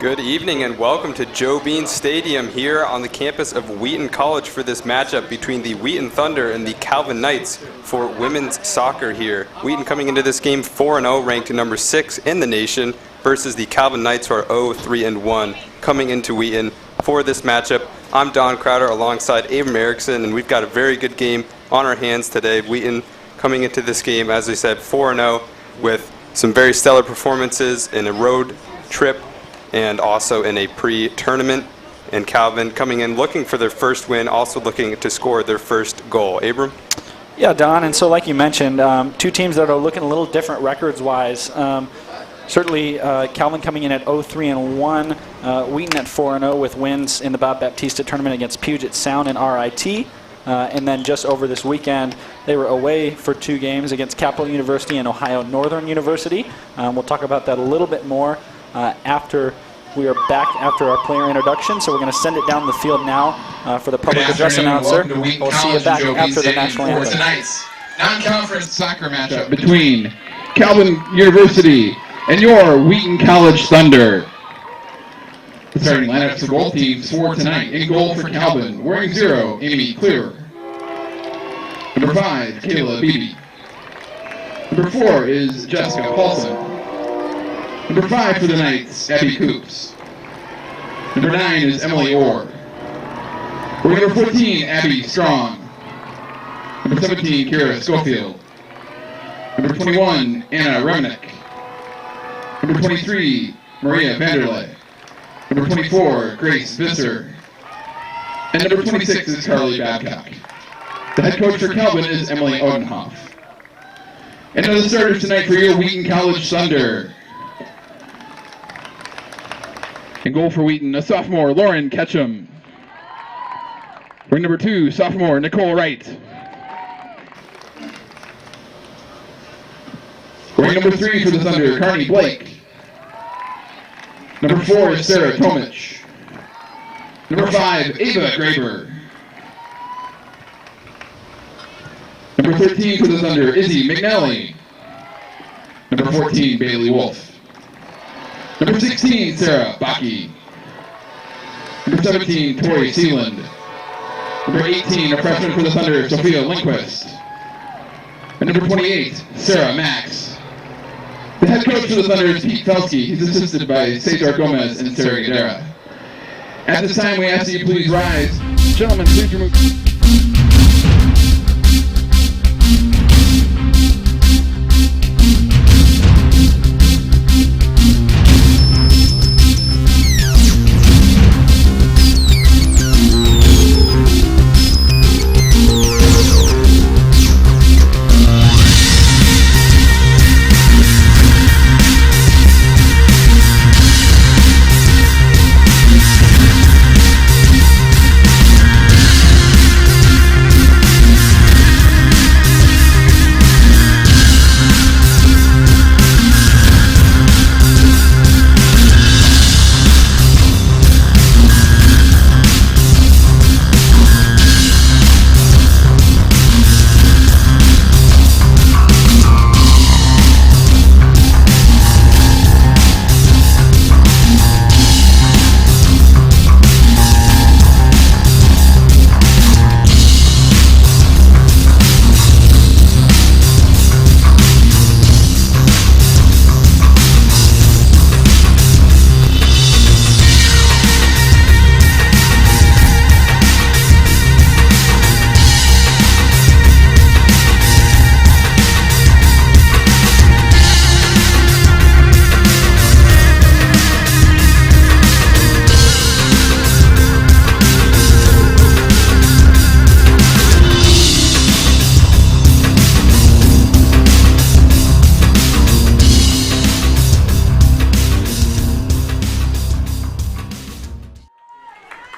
Good evening and welcome to Joe Bean Stadium here on the campus of Wheaton College for this matchup between the Wheaton Thunder and the Calvin Knights for women's soccer here. Wheaton coming into this game 4-0, ranked number 6 in the nation, versus the Calvin Knights, who are 0-3-1, coming into Wheaton for this matchup. I'm Don Crowder alongside Abram Erickson, and we've got a very good game on our hands today. Wheaton coming into this game, as we said, 4-0 with some very stellar performances in a road trip and also in a pre-tournament. And Calvin coming in looking for their first win, also looking to score their first goal. Abram? Yeah, Don, and so like you mentioned, two teams that are looking a little different records-wise. Certainly, Calvin coming in at 0-3-1, Wheaton at 4-0 with wins in the Bob Baptista tournament against Puget Sound and RIT. And then just over this weekend, they were away for 2 games against Capital University and Ohio Northern University. We'll talk about that a little bit more after we are back after our player introduction. So we're going to send it down the field now for the public address announcer. We'll see you back after the national anthem. Tonight's non-conference soccer matchup between Calvin University and your Wheaton College Thunder. The starting lineups for both teams for tonight. In goal for Calvin, wearing 0, Amy Cleaver. Number 5, Kayla Beebe. Number 4 is Jessica Paulson. Number 5 for the Knights, Abby Coops. Number 9 is Emily Orr. Wearing number 14, Abby Strong. Number 17, Kira Schofield. Number 21, Anna Remnick. Number 23, Maria Vanderlei. Number 24, Grace Visser. And number 26 is Carly Babcock. The head coach for Calvin is Emily Odenhoff. And the starters tonight for your Wheaton College Thunder. In goal for Wheaton, a sophomore, Lauren Ketchum. Ring number 2, sophomore, Nicole Wright. Ring number 3 for the Thunder, Carney Blake. Number 4 is Sarah Tomich. Number 5, Ava Graber. Number 13 for the Thunder, Izzy McNally. Number 14, Bailey Wolf. Number 16, Sarah Baki. Number 17, Tori Sealand. Number 18, a freshman for the Thunder, Sophia Lindquist. And number 28, Sarah Max. The head coach for the Thunder is Pete Felsky. He's assisted by Cesar Gomez and Sarah Guerrera. At this time, we ask that you please rise. Gentlemen, please remove...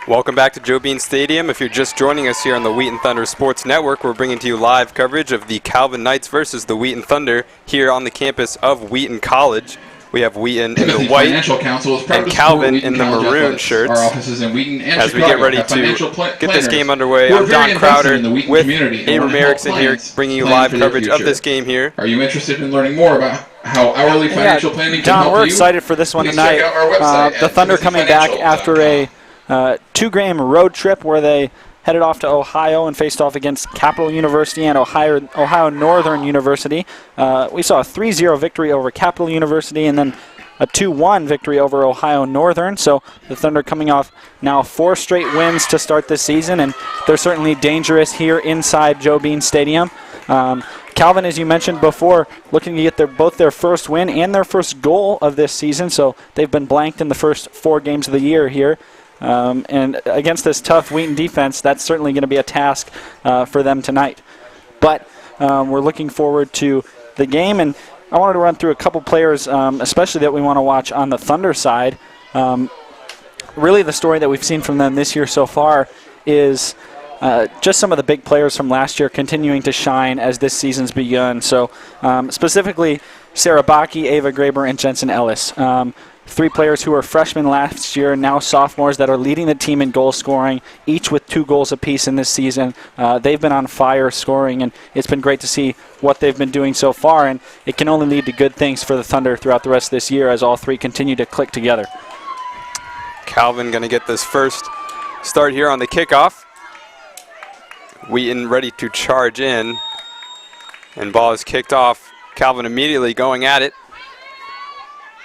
Welcome back to Joe Bean Stadium. If you're just joining us here on the Wheaton Thunder Sports Network, we're bringing to you live coverage of the Calvin Knights versus the Wheaton Thunder here on the campus of Wheaton College. We have Wheaton in the white and Calvin in the maroon shirts. Our offices in Wheaton and as we Chicago get ready to get this game underway, I'm Don Crowder with Abram Erickson here, bringing you live coverage of this game here. Are you interested in learning more about how hourly financial planning can Don, help we're you, excited for this one please tonight. check out our website The at Thunder coming back after a 2-game road trip where they headed off to Ohio and faced off against Capital University and Ohio Northern University. We saw a 3-0 victory over Capital University and then a 2-1 victory over Ohio Northern. So the Thunder coming off now 4 straight wins to start this season, and they're certainly dangerous here inside Joe Bean Stadium. Calvin, as you mentioned before, looking to get both their first win and their first goal of this season. So they've been blanked in the first 4 games of the year here. And against this tough Wheaton defense, that's certainly going to be a task for them tonight. But we're looking forward to the game, and I wanted to run through a couple players, especially that we want to watch on the Thunder side. Really the story that we've seen from them this year so far is just some of the big players from last year continuing to shine as this season's begun. So specifically Sarah Bakke, Ava Graber, and Jensen Ellis. 3 players who were freshmen last year, now sophomores, that are leading the team in goal scoring, each with 2 goals apiece in this season. They've been on fire scoring, and it's been great to see what they've been doing so far, and it can only lead to good things for the Thunder throughout the rest of this year as all 3 continue to click together. Calvin going to get this first start here on the kickoff. Wheaton ready to charge in, and ball is kicked off. Calvin immediately going at it.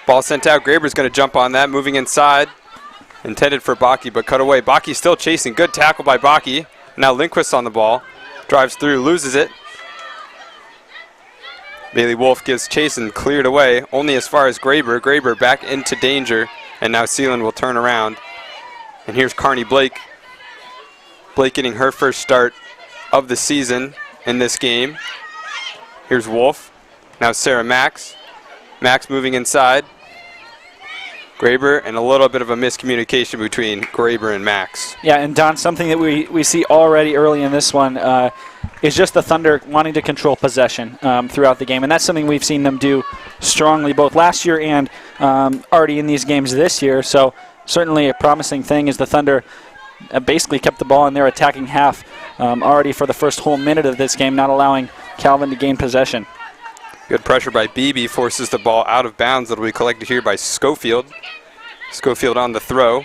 Ball sent out. Graber's going to jump on that, moving inside. Intended for Bakke, but cut away. Bakke still chasing. Good tackle by Bakke. Now Lindquist on the ball. Drives through, loses it. Bailey Wolf gives chase and cleared away. Only as far as Graber. Graber back into danger. And now Sealand will turn around. And here's Carney Blake. Blake getting her first start of the season in this game. Here's Wolf. Now Sarah Max. Max moving inside. Graber, and a little bit of a miscommunication between Graber and Max. Yeah, and Don, something that we see already early in this one is just the Thunder wanting to control possession throughout the game. And that's something we've seen them do strongly both last year and already in these games this year. So certainly a promising thing is the Thunder basically kept the ball in their attacking half already for the first whole minute of this game, not allowing Calvin to gain possession. Good pressure by Beebe, forces the ball out of bounds. That'll be collected here by Schofield. Schofield on the throw.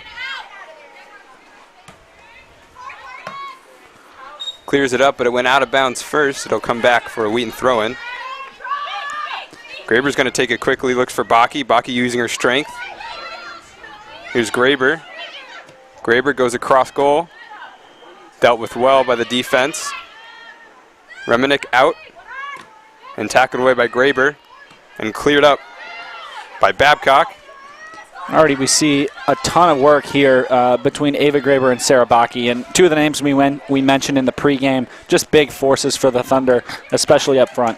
Clears it up, but it went out of bounds first. It'll come back for a Wheaton throw-in. Graber's going to take it quickly, looks for Bakke. Bakke using her strength. Here's Graber. Graber goes across goal. Dealt with well by the defense. Reminick out. And tackled away by Graber. And cleared up by Babcock. Already we see a ton of work here between Ava Graber and Sarah Bakke. And 2 of the names we mentioned in the pregame, just big forces for the Thunder, especially up front.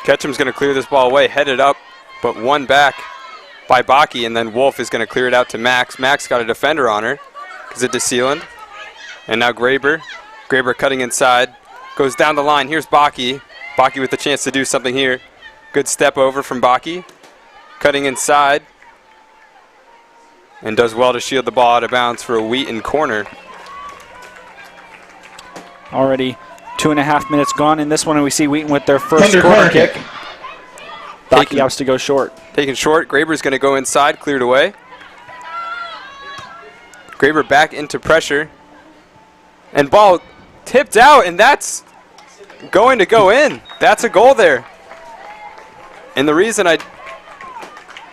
Ketchum's going to clear this ball away, headed up, but one back by Bakke, and then Wolf is going to clear it out to Max. Max got a defender on her. Gives it to Sealand. And now Graber. Graber cutting inside. Goes down the line. Here's Bakke. Bakke with the chance to do something here. Good step over from Bakke. Cutting inside. And does well to shield the ball out of bounds for a Wheaton corner. Already 2.5 minutes gone in this one, and we see Wheaton with their first corner kick. Bakke has to go short. Taken short. Graber's going to go inside. Cleared away. Graber back into pressure. And ball tipped out, and that's going to go in. That's a goal there. And the reason I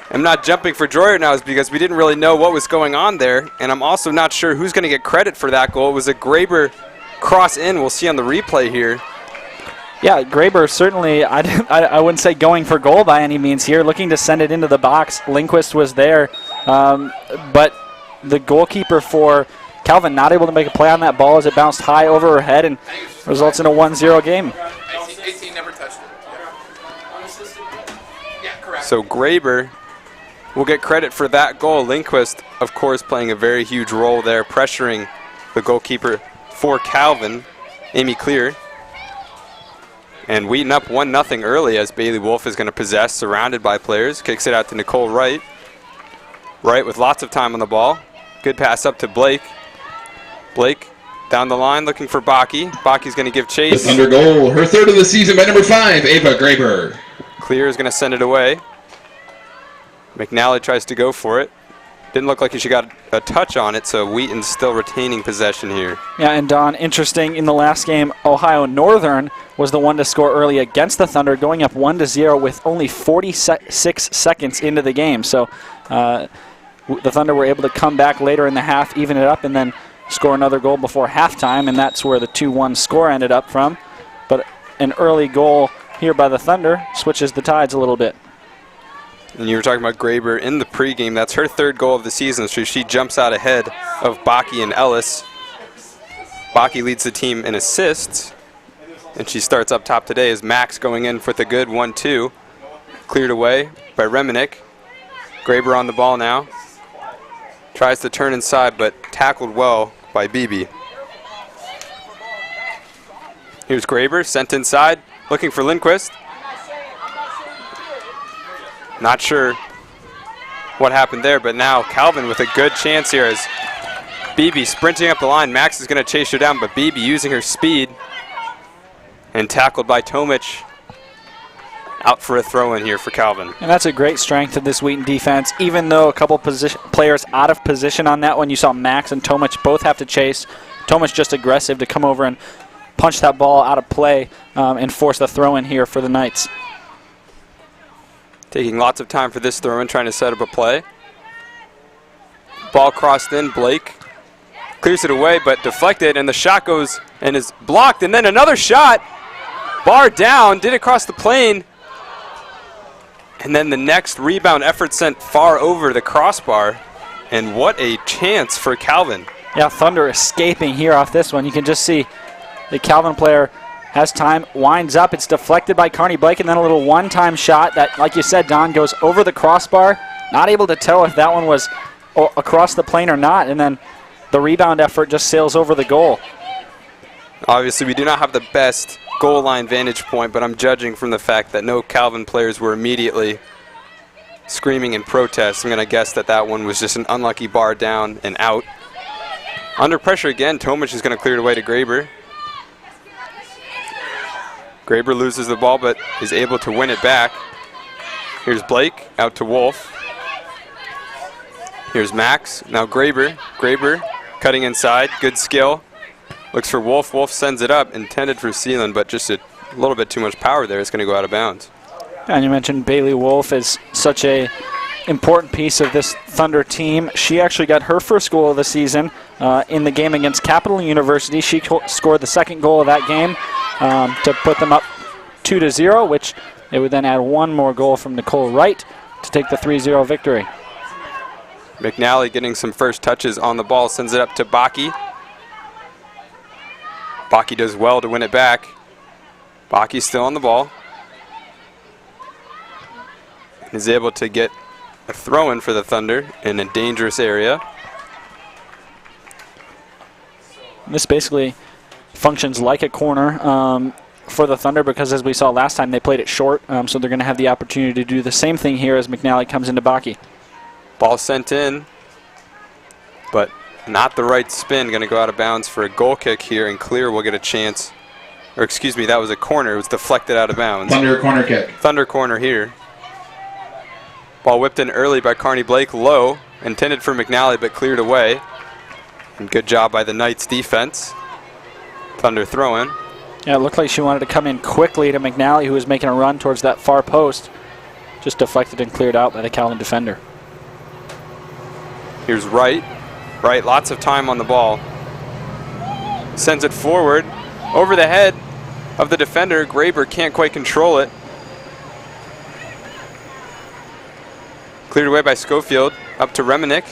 am not jumping for joy right now is because we didn't really know what was going on there, and I'm also not sure who's going to get credit for that goal. It was a Graber cross in. We'll see on the replay here. Yeah, Graber certainly, I wouldn't say going for goal by any means here, looking to send it into the box. Lindquist was there, but the goalkeeper for Calvin not able to make a play on that ball as it bounced high over her head and results in a 1-0 game. 18 never touched it. Yeah, correct. So Graber will get credit for that goal. Lindquist, of course, playing a very huge role there, pressuring the goalkeeper for Calvin, Amy Clear. And Wheaton up 1-0 early as Bailey Wolf is going to possess, surrounded by players. Kicks it out to Nicole Wright. Wright with lots of time on the ball. Good pass up to Blake. Blake down the line looking for Bakke. Bakke's going to give chase. Under goal, her third of the season by number 5, Ava Graber. Clear is going to send it away. McNally tries to go for it. Didn't look like she got a touch on it, so Wheaton's still retaining possession here. Yeah, and Don, interesting, in the last game, Ohio Northern was the one to score early against the Thunder, going up 1-0 with only 46 seconds into the game. So the Thunder were able to come back later in the half, even it up, and then score another goal before halftime, and that's where the 2-1 score ended up from. But an early goal here by the Thunder switches the tides a little bit. And you were talking about Graber in the pregame. That's her third goal of the season, so she jumps out ahead of Baki and Ellis. Baki leads the team in assists, and she starts up top today as Max going in for the good 1-2. Cleared away by Reminick. Graber on the ball now. Tries to turn inside, but tackled well by Beebe. Here's Graber, sent inside, looking for Lindquist. Not sure what happened there, but now Calvin with a good chance here as Beebe sprinting up the line. Max is going to chase her down, but Beebe using her speed and tackled by Tomic. Out for a throw-in here for Calvin. And that's a great strength of this Wheaton defense. Even though a couple players out of position on that one, you saw Max and Tomic both have to chase. Tomic just aggressive to come over and punch that ball out of play and force the throw-in here for the Knights. Taking lots of time for this throw-in, trying to set up a play. Ball crossed in, Blake clears it away, but deflected, and the shot goes and is blocked, and then another shot. Bar down, did it cross the plane, and then the next rebound effort sent far over the crossbar, and what a chance for Calvin. Yeah, Thunder escaping here off this one. You can just see the Calvin player has time, winds up, it's deflected by Carney Blake, and then a little one-time shot that, like you said, Don, goes over the crossbar. Not able to tell if that one was across the plane or not, and then the rebound effort just sails over the goal. Obviously, we do not have the best goal line vantage point, but I'm judging from the fact that no Calvin players were immediately screaming in protest. I'm going to guess that that one was just an unlucky bar down and out. Under pressure again, Tomic is going to clear it away to Graber. Graber loses the ball, but is able to win it back. Here's Blake, out to Wolf. Here's Max, now Graber. Graber cutting inside, good skill. Looks for Wolf, Wolf sends it up, intended for Sealand, but just a little bit too much power there. It's going to go out of bounds. And you mentioned Bailey Wolf is such a important piece of this Thunder team. She actually got her first goal of the season in the game against Capital University. She scored the second goal of that game to put them up 2-0, which they would then add one more goal from Nicole Wright to take the 3-0 victory. McNally getting some first touches on the ball, sends it up to Baki. Baki does well to win it back. Baki's still on the ball. Is able to get a throw-in for the Thunder in a dangerous area. This basically functions like a corner for the Thunder because, as we saw last time, they played it short, so they're going to have the opportunity to do the same thing here as McNally comes into Baki. Ball sent in, but not the right spin. Going to go out of bounds for a goal kick here, and Clear will get a chance. Or excuse me, that was a corner. It was deflected out of bounds. Thunder corner kick. Thunder corner here. Ball whipped in early by Carney Blake, low, intended for McNally, but cleared away. And good job by the Knights defense. Thunder throw-in. Yeah, it looked like she wanted to come in quickly to McNally, who was making a run towards that far post. Just deflected and cleared out by the Calvin defender. Here's Wright. Wright, lots of time on the ball. Sends it forward, over the head of the defender. Graber can't quite control it. Cleared away by Schofield, up to Reminick.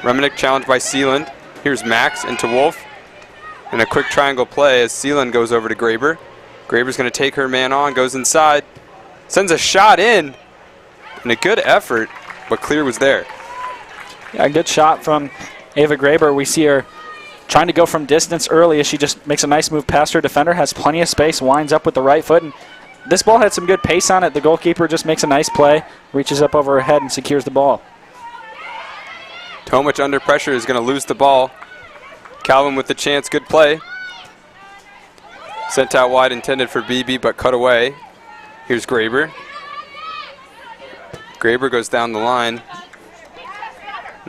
Reminick challenged by Sealand. Here's Max into Wolf. And a quick triangle play as Sealand goes over to Graber. Graber's going to take her man on, goes inside. Sends a shot in. And a good effort, but Clear was there. Yeah, a good shot from Ava Graber. We see her trying to go from distance early as she just makes a nice move past her defender, has plenty of space, winds up with the right foot. And this ball had some good pace on it. The goalkeeper just makes a nice play, reaches up over her head and secures the ball. Tomic under pressure is going to lose the ball. Calvin with the chance, good play. Sent out wide, intended for BB, but cut away. Here's Graber. Graber goes down the line.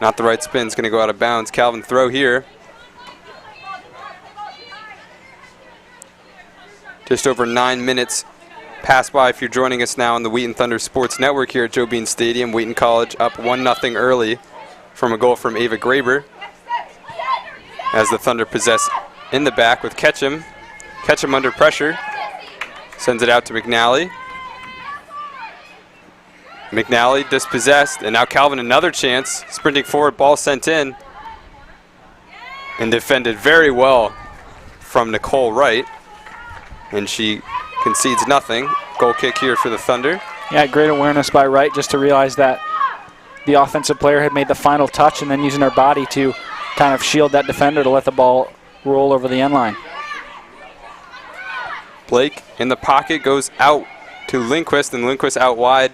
Not the right spin, it's going to go out of bounds. Calvin throw here. Just over 9 minutes pass by if you're joining us now on the Wheaton Thunder Sports Network here at Joe Bean Stadium. Wheaton College up 1-0 early from a goal from Ava Graber. As the Thunder possess in the back with Ketchum. Ketchum under pressure. Sends it out to McNally. McNally dispossessed, and now Calvin another chance. Sprinting forward, ball sent in. And defended very well from Nicole Wright. And she concedes nothing. Goal kick here for the Thunder. Yeah, great awareness by Wright just to realize that the offensive player had made the final touch and then using her body to kind of shield that defender to let the ball roll over the end line. Blake in the pocket goes out to Lindquist, and Lindquist out wide.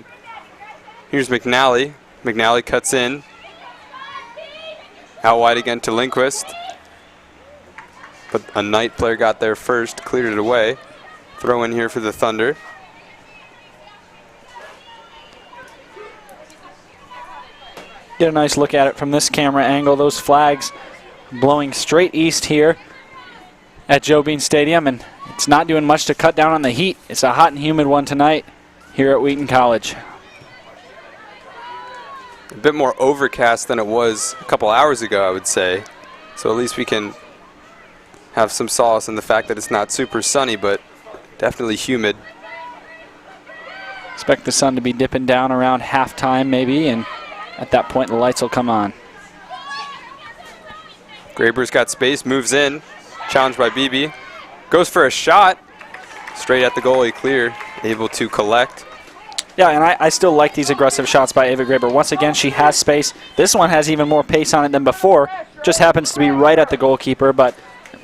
Here's McNally. McNally cuts in. Out wide again to Lindquist. But a Knight player got there first, cleared it away. Throw in here for the Thunder. Get a nice look at it from this camera angle. Those flags blowing straight east here at Joe Bean Stadium, and it's not doing much to cut down on the heat. It's a hot and humid one tonight here at Wheaton College. A bit more overcast than it was a couple hours ago, I would say. So at least we can have some solace in the fact that it's not super sunny, but definitely humid. Expect the sun to be dipping down around halftime maybe, and at that point the lights will come on. Graber's got space, moves in, challenged by Beebe. Goes for a shot, straight at the goalie, clear, able to collect. Yeah, and I still like these aggressive shots by Ava Graber. Once again, she has space. This one has even more pace on it than before. Just happens to be right at the goalkeeper, but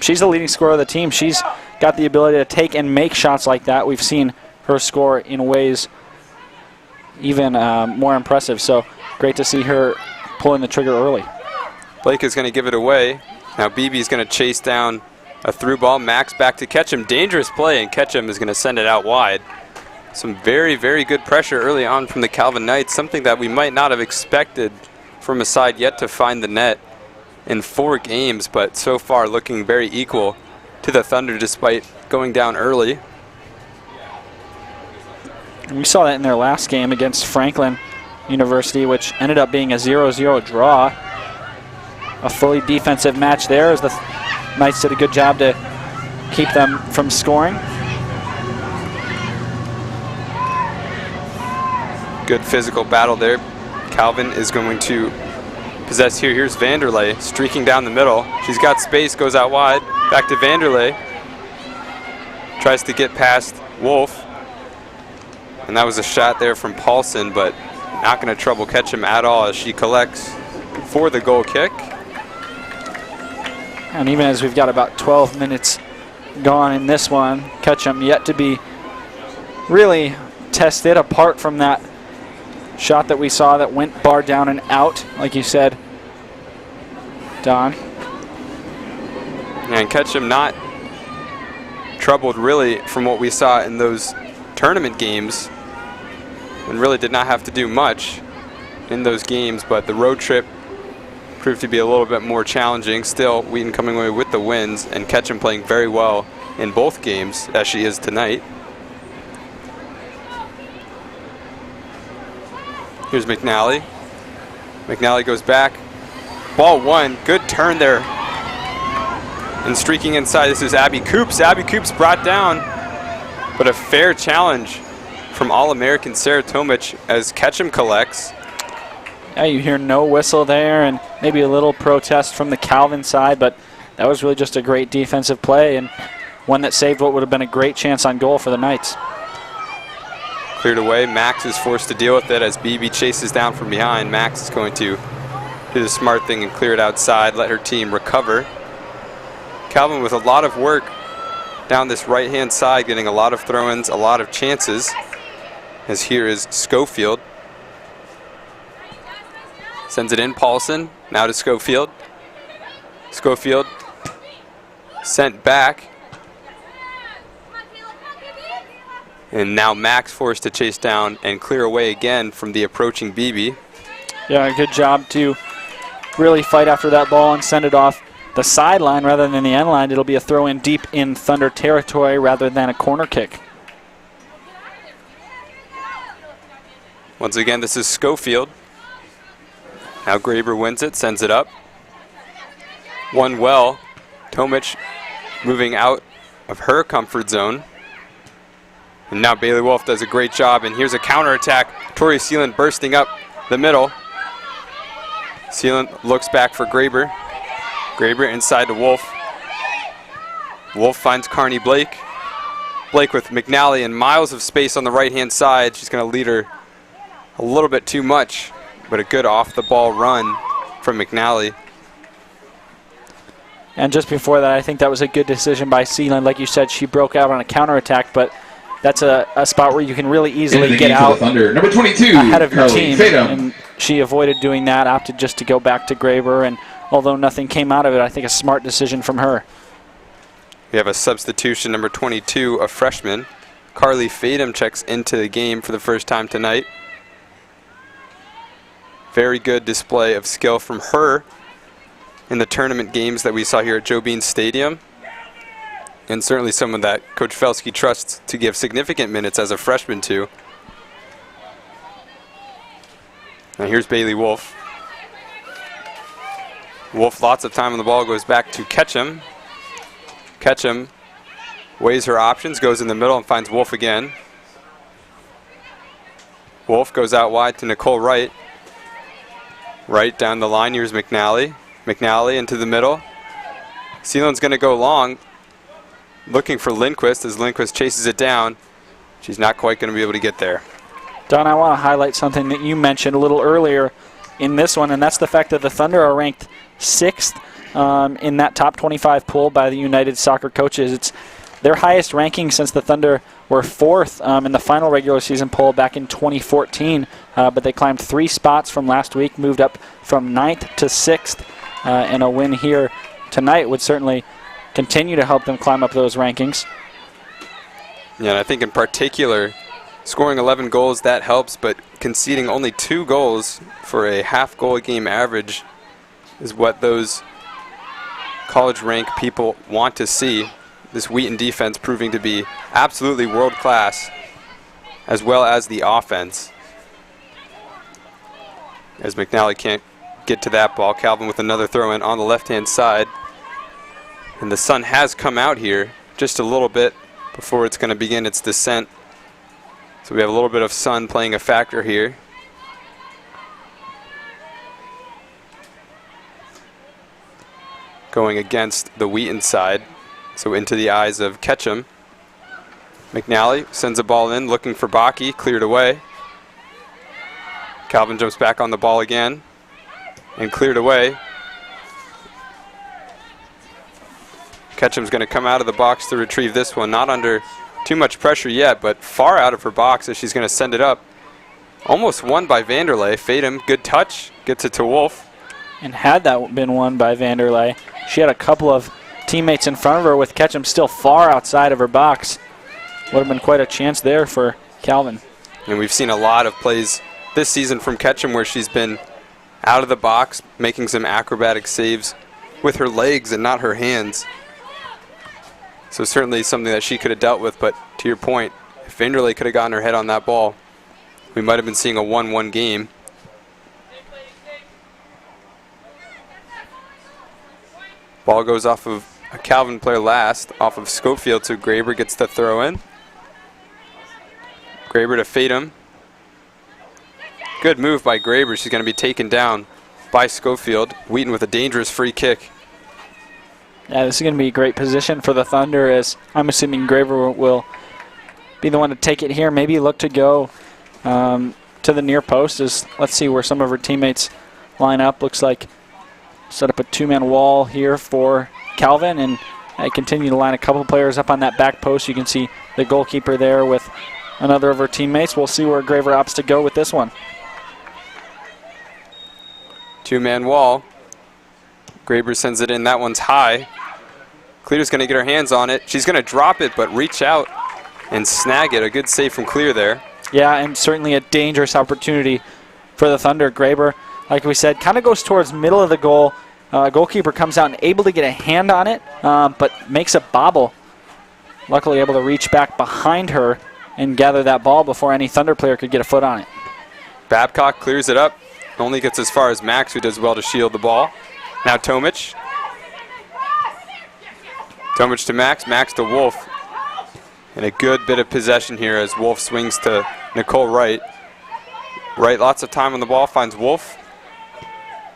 she's the leading scorer of the team. She's got the ability to take and make shots like that. We've seen her score in ways even more impressive, so great to see her pulling the trigger early. Blake is going to give it away. Now Beebe's going to chase down a through ball. Max back to Ketchum. Dangerous play, and Ketchum is going to send it out wide. Some very, very good pressure early on from the Calvin Knights, something that we might not have expected from a side yet to find the net in 4 games, but so far looking very equal to the Thunder despite going down early. We saw that in their last game against Franklin University, which ended up being a 0-0 draw. A fully defensive match there as the Knights did a good job to keep them from scoring. Good physical battle there. Calvin is going to possess here. Here's Vanderlei streaking down the middle. She's got space, goes out wide. Back to Vanderlei. Tries to get past Wolf. And that was a shot there from Paulson, but not going to trouble Ketchum at all as she collects for the goal kick. And even as we've got about 12 minutes gone in this one, Ketchum yet to be really tested apart from that shot that we saw that went bar down and out, like you said, Don. And Ketchum not troubled really from what we saw in those tournament games, and really did not have to do much in those games, but the road trip proved to be a little bit more challenging. Still, Wheaton coming away with the wins, and Ketchum playing very well in both games, as she is tonight. Here's McNally. McNally goes back. Ball one. Good turn there. And streaking inside, this is Abby Coops. Abby Coops brought down, but a fair challenge from All-American Sarah Tomich as Ketchum collects. Yeah, you hear no whistle there and maybe a little protest from the Calvin side, but that was really just a great defensive play and one that saved what would have been a great chance on goal for the Knights. Cleared away. Max is forced to deal with it as BB chases down from behind. Max is going to do the smart thing and clear it outside, let her team recover. Calvin with a lot of work down this right-hand side, getting a lot of throw-ins, a lot of chances, as here is Schofield. Sends it in, Paulson, now to Schofield. Schofield sent back. And now Max forced to chase down and clear away again from the approaching BB. Yeah, good job to really fight after that ball and send it off the sideline rather than the end line. It'll be a throw in deep in Thunder territory rather than a corner kick. Once again, this is Schofield. Now Graber wins it, sends it up. One well. Tomic moving out of her comfort zone. And now Bailey Wolf does a great job, and here's a counterattack. Tori Seeland bursting up the middle. Seeland looks back for Graber. Graber inside to Wolf. Wolf finds Carney Blake. Blake with McNally and miles of space on the right-hand side. She's going to lead her a little bit too much, but a good off-the-ball run from McNally. And just before that, I think that was a good decision by Seeland. Like you said, she broke out on a counterattack, but that's a spot where you can really easily get out Thunder. Number 22, ahead of your Carly team. Fadum. And she avoided doing that, opted just to go back to Graber. And although nothing came out of it, I think a smart decision from her. We have a substitution, number 22, a freshman. Carly Fadum checks into the game for the first time tonight. Very good display of skill from her in the tournament games that we saw here at Joe Bean Stadium. And certainly someone that Coach Felsky trusts to give significant minutes as a freshman to. Now here's Bailey Wolf. Wolf, lots of time on the ball, goes back to Ketchum. Ketchum weighs her options, goes in the middle and finds Wolf again. Wolf goes out wide to Nicole Wright. Right down the line, here's McNally. McNally into the middle. Seeland's going to go long, looking for Lindquist as Lindquist chases it down. She's not quite going to be able to get there. Don, I want to highlight something that you mentioned a little earlier in this one, and that's the fact that the Thunder are ranked 6th in that top 25 poll by the United Soccer Coaches. It's their highest ranking since the Thunder were 4th in the final regular season poll back in 2014, but they climbed 3 spots from last week, moved up from 9th to 6th, and a win here tonight would certainly continue to help them climb up those rankings. Yeah, and I think in particular, scoring 11 goals, that helps, but conceding only 2 goals for a half-goal a game average is what those college rank people want to see. This Wheaton defense proving to be absolutely world-class, as well as the offense. As McNally can't get to that ball, Calvin with another throw-in on the left-hand side. And the sun has come out here just a little bit before it's going to begin its descent. So we have a little bit of sun playing a factor here. Going against the Wheaton side. So into the eyes of Ketchum. McNally sends a ball in, looking for Bakke, cleared away. Calvin jumps back on the ball again and cleared away. Ketchum's going to come out of the box to retrieve this one. Not under too much pressure yet, but far out of her box as she's going to send it up. Almost won by Vanderlei. Fadum, good touch, gets it to Wolf. And had that been won by Vanderlei, she had a couple of teammates in front of her with Ketchum still far outside of her box. Would have been quite a chance there for Calvin. And we've seen a lot of plays this season from Ketchum where she's been out of the box, making some acrobatic saves with her legs and not her hands. So certainly something that she could have dealt with, but to your point, if Vanderlei could have gotten her head on that ball, we might have been seeing a 1-1 game. Ball goes off of a Calvin player last, off of Schofield, so Graber gets the throw in. Graber to Fadum. Good move by Graber. She's going to be taken down by Schofield. Wheaton with a dangerous free kick. Yeah, this is going to be a great position for the Thunder, as I'm assuming Graber will be the one to take it here. Maybe look to go to the near post. Let's see where some of her teammates line up. Looks like set up a 2-man wall here for Calvin, and I continue to line a couple players up on that back post. You can see the goalkeeper there with another of her teammates. We'll see where Graber opts to go with this one. 2-man wall. Graber sends it in. That one's high. Clear's going to get her hands on it. She's going to drop it, but reach out and snag it. A good save from Clear there. Yeah, and certainly a dangerous opportunity for the Thunder. Graber, like we said, kind of goes towards middle of the goal. Goalkeeper comes out and able to get a hand on it, but makes a bobble. Luckily able to reach back behind her and gather that ball before any Thunder player could get a foot on it. Babcock clears it up. Only gets as far as Max, who does well to shield the ball. Now Tomic. Tomic to Max. Max to Wolf. And a good bit of possession here as Wolf swings to Nicole Wright. Wright, lots of time on the ball, finds Wolf.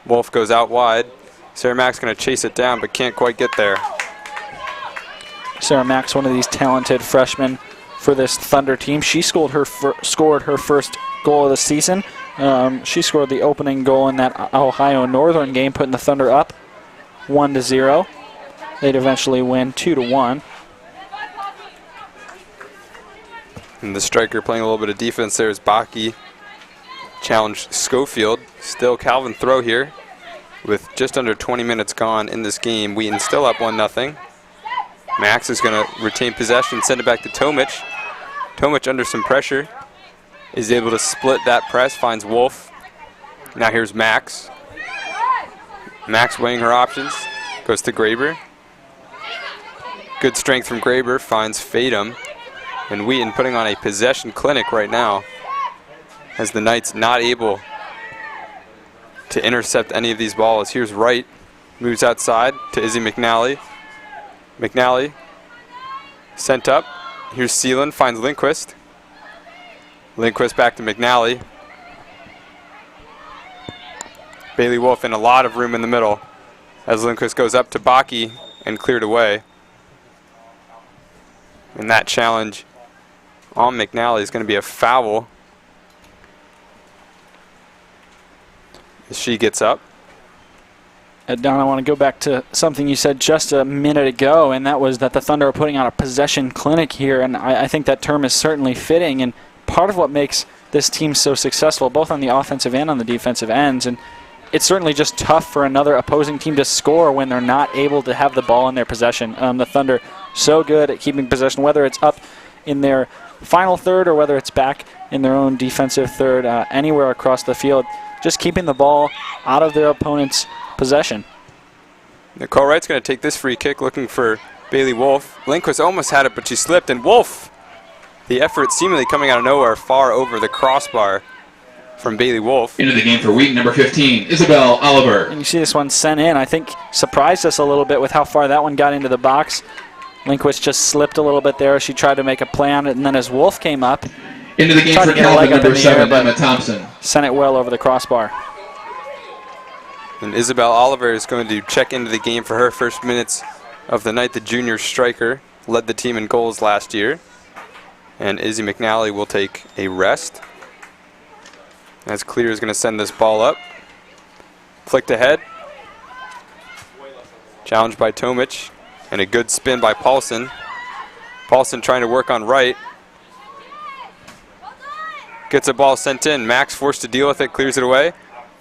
Wolf goes out wide. Sarah Max going to chase it down, but can't quite get there. Sarah Max, one of these talented freshmen for this Thunder team. She scored her first goal of the season. She scored the opening goal in that Ohio Northern game, putting the Thunder up 1-0. They'd eventually win 2-1. And the striker playing a little bit of defense there is Baki. Challenged Schofield. Still Calvin throw here with just under 20 minutes gone in this game. Wheaton still up 1-0. Max is going to retain possession, send it back to Tomic. Tomic under some pressure is able to split that press, finds Wolf. Now here's Max. Max weighing her options, goes to Graber. Good strength from Graber, finds Fatum. And Wheaton putting on a possession clinic right now as the Knights not able to intercept any of these balls. Here's Wright, moves outside to Izzy McNally. McNally sent up. Here's Seelan, finds Lindquist. Lindquist back to McNally. Bailey Wolf in a lot of room in the middle as Lindquist goes up to Baki and cleared away. And that challenge on McNally is going to be a foul as she gets up. Don, I want to go back to something you said just a minute ago, and that was that the Thunder are putting on a possession clinic here, and I think that term is certainly fitting, and part of what makes this team so successful, both on the offensive and on the defensive ends, and it's certainly just tough for another opposing team to score when they're not able to have the ball in their possession. The Thunder so good at keeping possession, whether it's up in their final third or whether it's back in their own defensive third, anywhere across the field, just keeping the ball out of their opponent's possession. Nicole Wright's going to take this free kick, looking for Bailey Wolf. Lindquist almost had it, but she slipped, and Wolf, the effort seemingly coming out of nowhere, far over the crossbar from Bailey Wolf. Into the game for Wheaton, number 15, Isabel Oliver. And you see this one sent in, I think surprised us a little bit with how far that one got into the box. Lindquist just slipped a little bit there. She tried to make a play on it, and then as Wolf came up, into the game for Calvin, number 7, Emma Thompson. Sent it well over the crossbar. And Isabel Oliver is going to check into the game for her first minutes of the night. The junior striker led the team in goals last year. And Izzy McNally will take a rest as Clear is going to send this ball up. Flicked ahead. Challenged by Tomic. And a good spin by Paulson. Paulson trying to work on Wright. Gets a ball sent in. Max forced to deal with it, clears it away.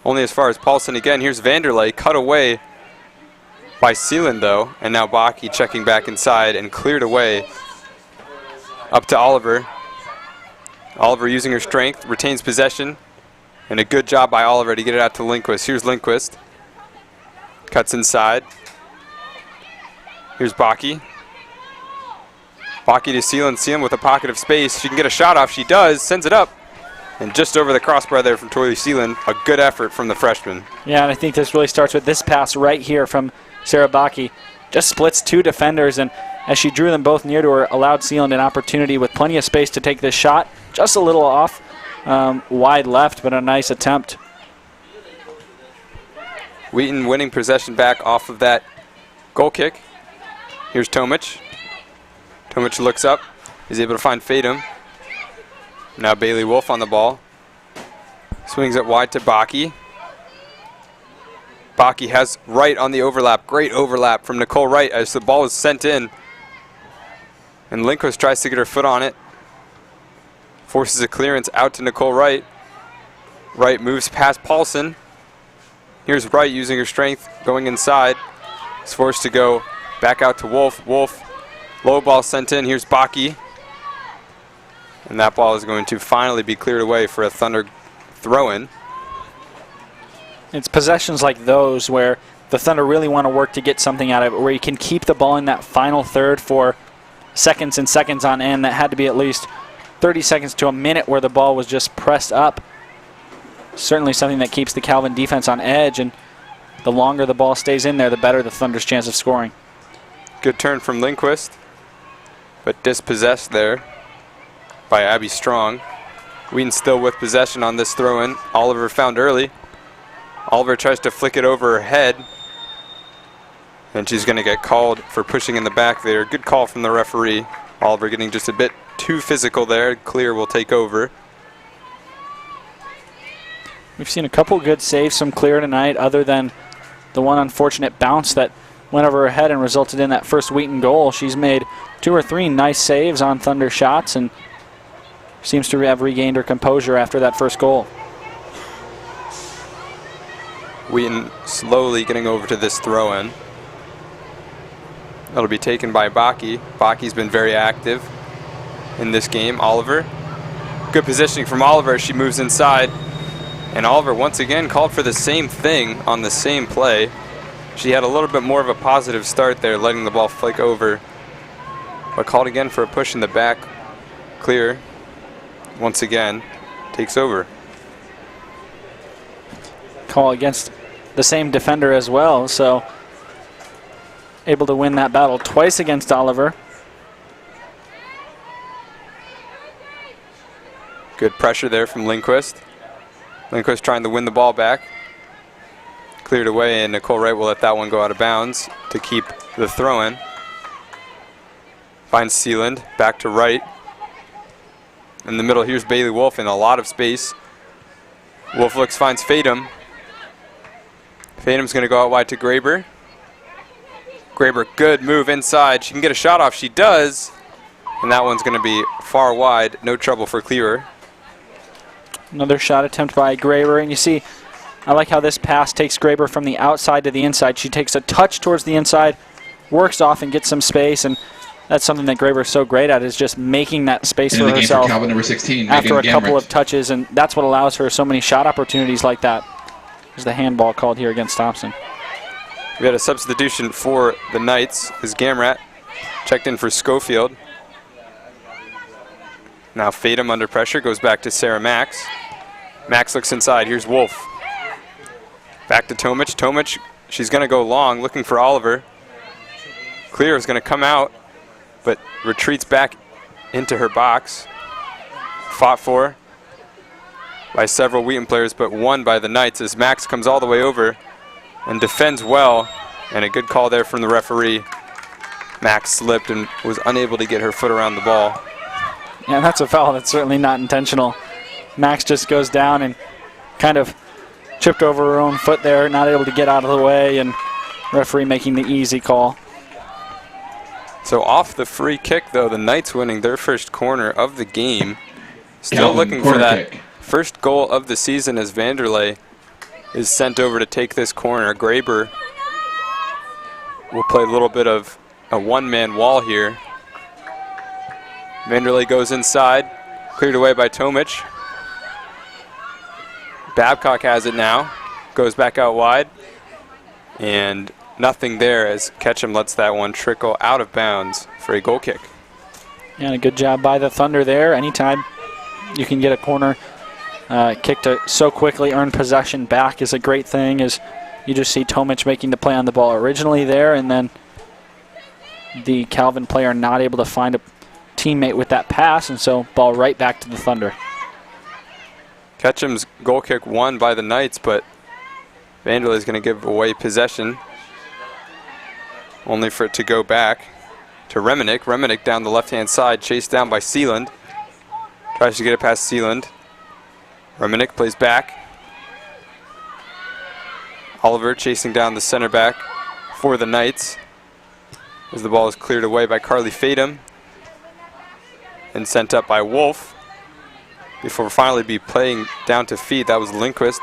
Only as far as Paulson again. Here's Vanderlei, cut away by Seelan though. And now Baki checking back inside and cleared away up to Oliver. Oliver using her strength, retains possession. And a good job by Oliver to get it out to Lindquist. Here's Lindquist. Cuts inside. Here's Baki. Baki to Seelan. Seelan with a pocket of space. She can get a shot off. She does. Sends it up. And just over the crossbar there from Toily Seelan, a good effort from the freshman. Yeah, and I think this really starts with this pass right here from Sarah Baki. Just splits two defenders, and as she drew them both near to her, allowed Seelan an opportunity with plenty of space to take this shot. Just a little off, wide left, but a nice attempt. Wheaton winning possession back off of that goal kick. Here's Tomic. Tomic looks up, is able to find Fatum. Now Bailey Wolf on the ball. Swings it wide to Baki. Baki has Wright on the overlap. Great overlap from Nicole Wright as the ball is sent in. And Lindquist tries to get her foot on it. Forces a clearance out to Nicole Wright. Wright moves past Paulson. Here's Wright using her strength, going inside. Is forced to go back out to Wolf. Wolf, low ball sent in. Here's Baki. And that ball is going to finally be cleared away for a Thunder throw-in. It's possessions like those where the Thunder really want to work to get something out of it, where you can keep the ball in that final third for seconds and seconds on end. That had to be at least 30 seconds to a minute where the ball was just pressed up. Certainly something that keeps the Calvin defense on edge, and the longer the ball stays in there, the better the Thunder's chance of scoring. Good turn from Lindquist, but dispossessed there by Abby Strong. Wheaton still with possession on this throw-in. Oliver found early. Oliver tries to flick it over her head, and she's going to get called for pushing in the back there. Good call from the referee. Oliver getting just a bit too physical there. Clear will take over. We've seen a couple good saves from Clear tonight, other than the one unfortunate bounce that went over her head and resulted in that first Wheaton goal. She's made 2 or 3 nice saves on Thunder shots and seems to have regained her composure after that first goal. Wheaton slowly getting over to this throw-in. That'll be taken by Baki. Baki's been very active in this game. Oliver. Good positioning from Oliver as she moves inside. And Oliver once again called for the same thing on the same play. She had a little bit more of a positive start there, letting the ball flick over. But called again for a push in the back. Clear, once again, takes over. Call against the same defender as well, so able to win that battle twice against Oliver. Good pressure there from Lindquist. Lindquist trying to win the ball back. Cleared away, and Nicole Wright will let that one go out of bounds to keep the throw-in. Finds Sealand, back to Wright. In the middle, here's Bailey Wolf in a lot of space. Wolf looks, finds Fatum. Fatum's going to go out wide to Graber. Graber, good move inside. She can get a shot off. She does. And that one's going to be far wide. No trouble for Cleaver. Another shot attempt by Graber, and you see, I like how this pass takes Graber from the outside to the inside. She takes a touch towards the inside, works off and gets some space, and that's something that Graber is so great at, is just making that space for herself Calvin, number 16, after a couple Gamrich. of touches, and that's what allows her so many shot opportunities like that. There's the handball called here against Thompson. We had a substitution for the Knights as Gamrat checked in for Schofield. Now Fatum under pressure, goes back to Sarah Max. Max looks inside, here's Wolf. Back to Tomic. Tomic, she's going to go long, looking for Oliver. Clear is going to come out, but retreats back into her box. Fought for by several Wheaton players, but won by the Knights as Max comes all the way over and defends well, and a good call there from the referee. Max slipped and was unable to get her foot around the ball. Yeah, that's a foul. That's certainly not intentional. Max just goes down and kind of chipped over her own foot there, not able to get out of the way, and referee making the easy call. So off the free kick, though, the Knights winning their first corner of the game. Still Calvin, looking for corner that kick. first goal of the season as Vanderlei is sent over to take this corner. Graber will play a little bit of a one-man wall here. Vanderlei goes inside, cleared away by Tomic. Babcock has it now, goes back out wide, and nothing there as Ketchum lets that one trickle out of bounds for a goal kick. And a good job by the Thunder there. Anytime you can get a corner kick to so quickly earn possession back is a great thing, as you just see Tomic making the play on the ball originally there, and then the Calvin player not able to find a teammate with that pass, and so ball right back to the Thunder. Ketchum's goal kick won by the Knights, but Vanderlei is going to give away possession, only for it to go back to Reminick. Reminick down the left-hand side, chased down by Sealand. Tries to get it past Sealand. Reminick plays back. Oliver chasing down the center back for the Knights as the ball is cleared away by Carly Fatum and sent up by Wolf before finally be playing down to feet. That was Lindquist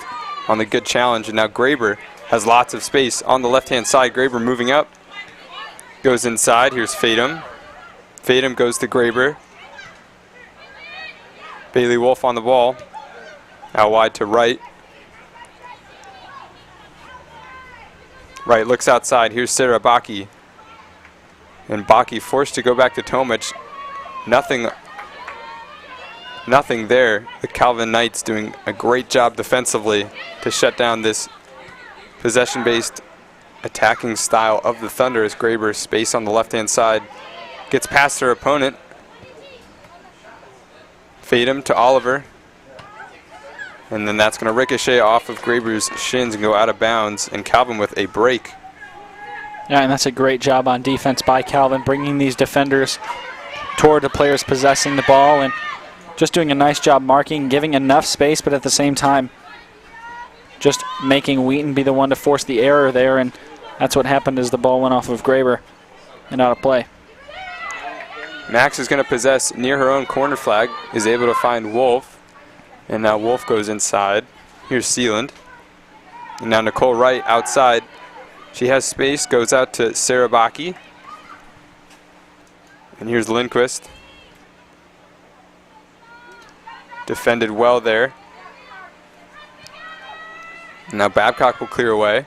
on the good challenge, and now Graber has lots of space on the left-hand side. Graber moving up, goes inside. Here's Fatum. Fatum goes to Graber. Bailey Wolf on the ball. Out wide to Wright. Wright looks outside. Here's Sarah Baki. And Baki forced to go back to Tomic. Nothing there. The Calvin Knights doing a great job defensively to shut down this possession-based attacking style of the Thunder as Graber, space on the left-hand side, gets past her opponent. Fade him to Oliver. And then that's going to ricochet off of Graber's shins and go out of bounds, and Calvin with a break. Yeah, and that's a great job on defense by Calvin, bringing these defenders toward the players possessing the ball and just doing a nice job marking, giving enough space, but at the same time just making Wheaton be the one to force the error there, and that's what happened as the ball went off of Graber and out of play. Max is going to possess near her own corner flag, is able to find Wolf, and now Wolf goes inside. Here's Sealand. And now Nicole Wright outside. She has space, goes out to Sarah Baki. And here's Lindquist. Defended well there. Now Babcock will clear away.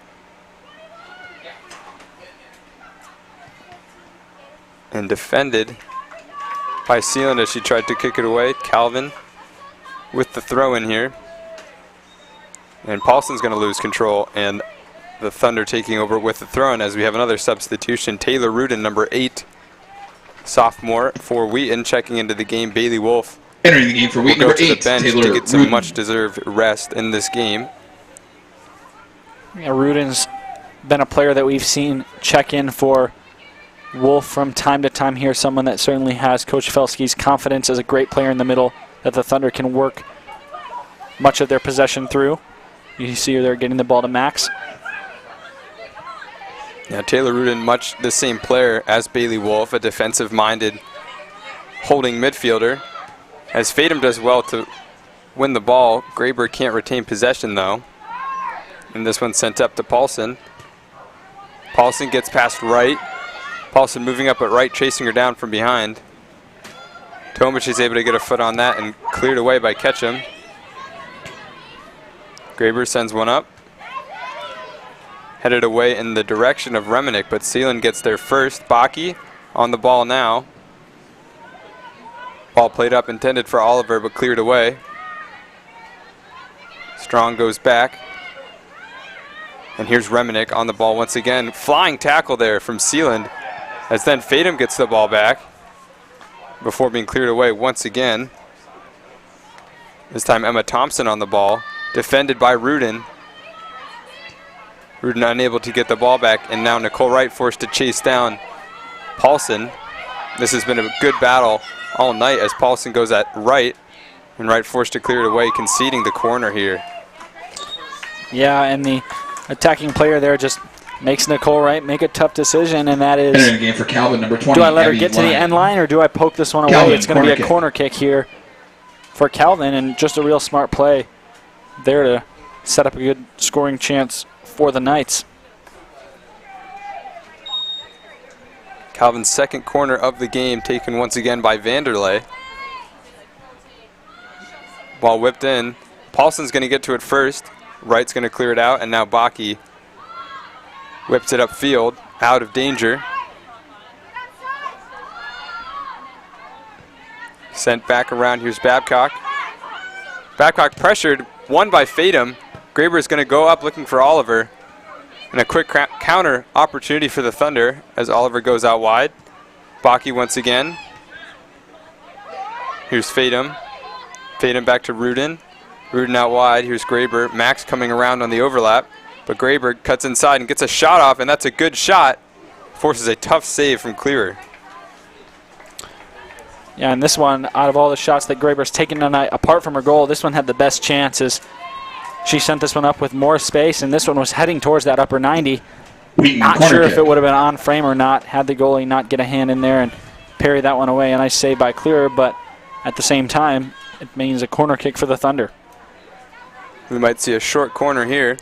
And defended by Sealand as she tried to kick it away. Calvin with the throw in here. And Paulson's going to lose control, and the Thunder taking over with the throw in as we have another substitution. Taylor Rudin, number 8, sophomore for Wheaton, checking into the game. Bailey Wolf entering the game for Wheaton, will go number to 8, the bench Taylor to get some Rudin. much-deserved rest in this game. Yeah, Rudin's been a player that we've seen check in for Wolf from time to time here, someone that certainly has Coach Felske's confidence as a great player in the middle that the Thunder can work much of their possession through. You see her there getting the ball to Max. Now Taylor Rudin, much the same player as Bailey Wolf, a defensive-minded holding midfielder. As Fadum does well to win the ball, Graber can't retain possession though. And this one's sent up to Paulson. Paulson gets past Wright. Paulson moving up at right, chasing her down from behind. Tomic is able to get a foot on that and cleared away by Ketchum. Graber sends one up. Headed away in the direction of Reminick, but Sealand gets there first. Baki on the ball now. Ball played up, intended for Oliver, but cleared away. Strong goes back. And here's Reminick on the ball once again. Flying tackle there from Sealand, as then Fadum gets the ball back before being cleared away once again. This time Emma Thompson on the ball, defended by Rudin. Rudin unable to get the ball back, and now Nicole Wright forced to chase down Paulson. This has been a good battle all night as Paulson goes at Wright, and Wright forced to clear it away, conceding the corner here. Yeah, and the attacking player there just makes Nicole Wright make a tough decision, and that is, Entering the game for Calvin, number 20. do I let her Abby get to the Lyon. end line or do I poke this one away? Calvin, It's going to be a kick. corner kick here for Calvin, and just a real smart play there to set up a good scoring chance for the Knights. Calvin's second corner of the game taken once again by Vanderlei. Ball whipped in. Paulson's going to get to it first. Wright's going to clear it out, and now Baki whips it upfield, out of danger. Sent back around. Here's Babcock. Babcock pressured, won by Fadum. Graber is going to go up looking for Oliver. And a quick counter opportunity for the Thunder as Oliver goes out wide. Baki once again. Here's Fadum. Fadum back to Rudin. Rudin out wide. Here's Graber. Max coming around on the overlap. But Graber cuts inside and gets a shot off, and that's a good shot. Forces a tough save from Clearer. Yeah, and this one, out of all the shots that Graber's taken tonight, apart from her goal, this one had the best chances. She sent this one up with more space, and this one was heading towards that upper 90. Wheaton, Not corner sure kick. if it would have been on frame or not, had the goalie not get a hand in there and parry that one away. A nice save by Clearer, but at the same time, it means a corner kick for the Thunder. We might see a short corner here.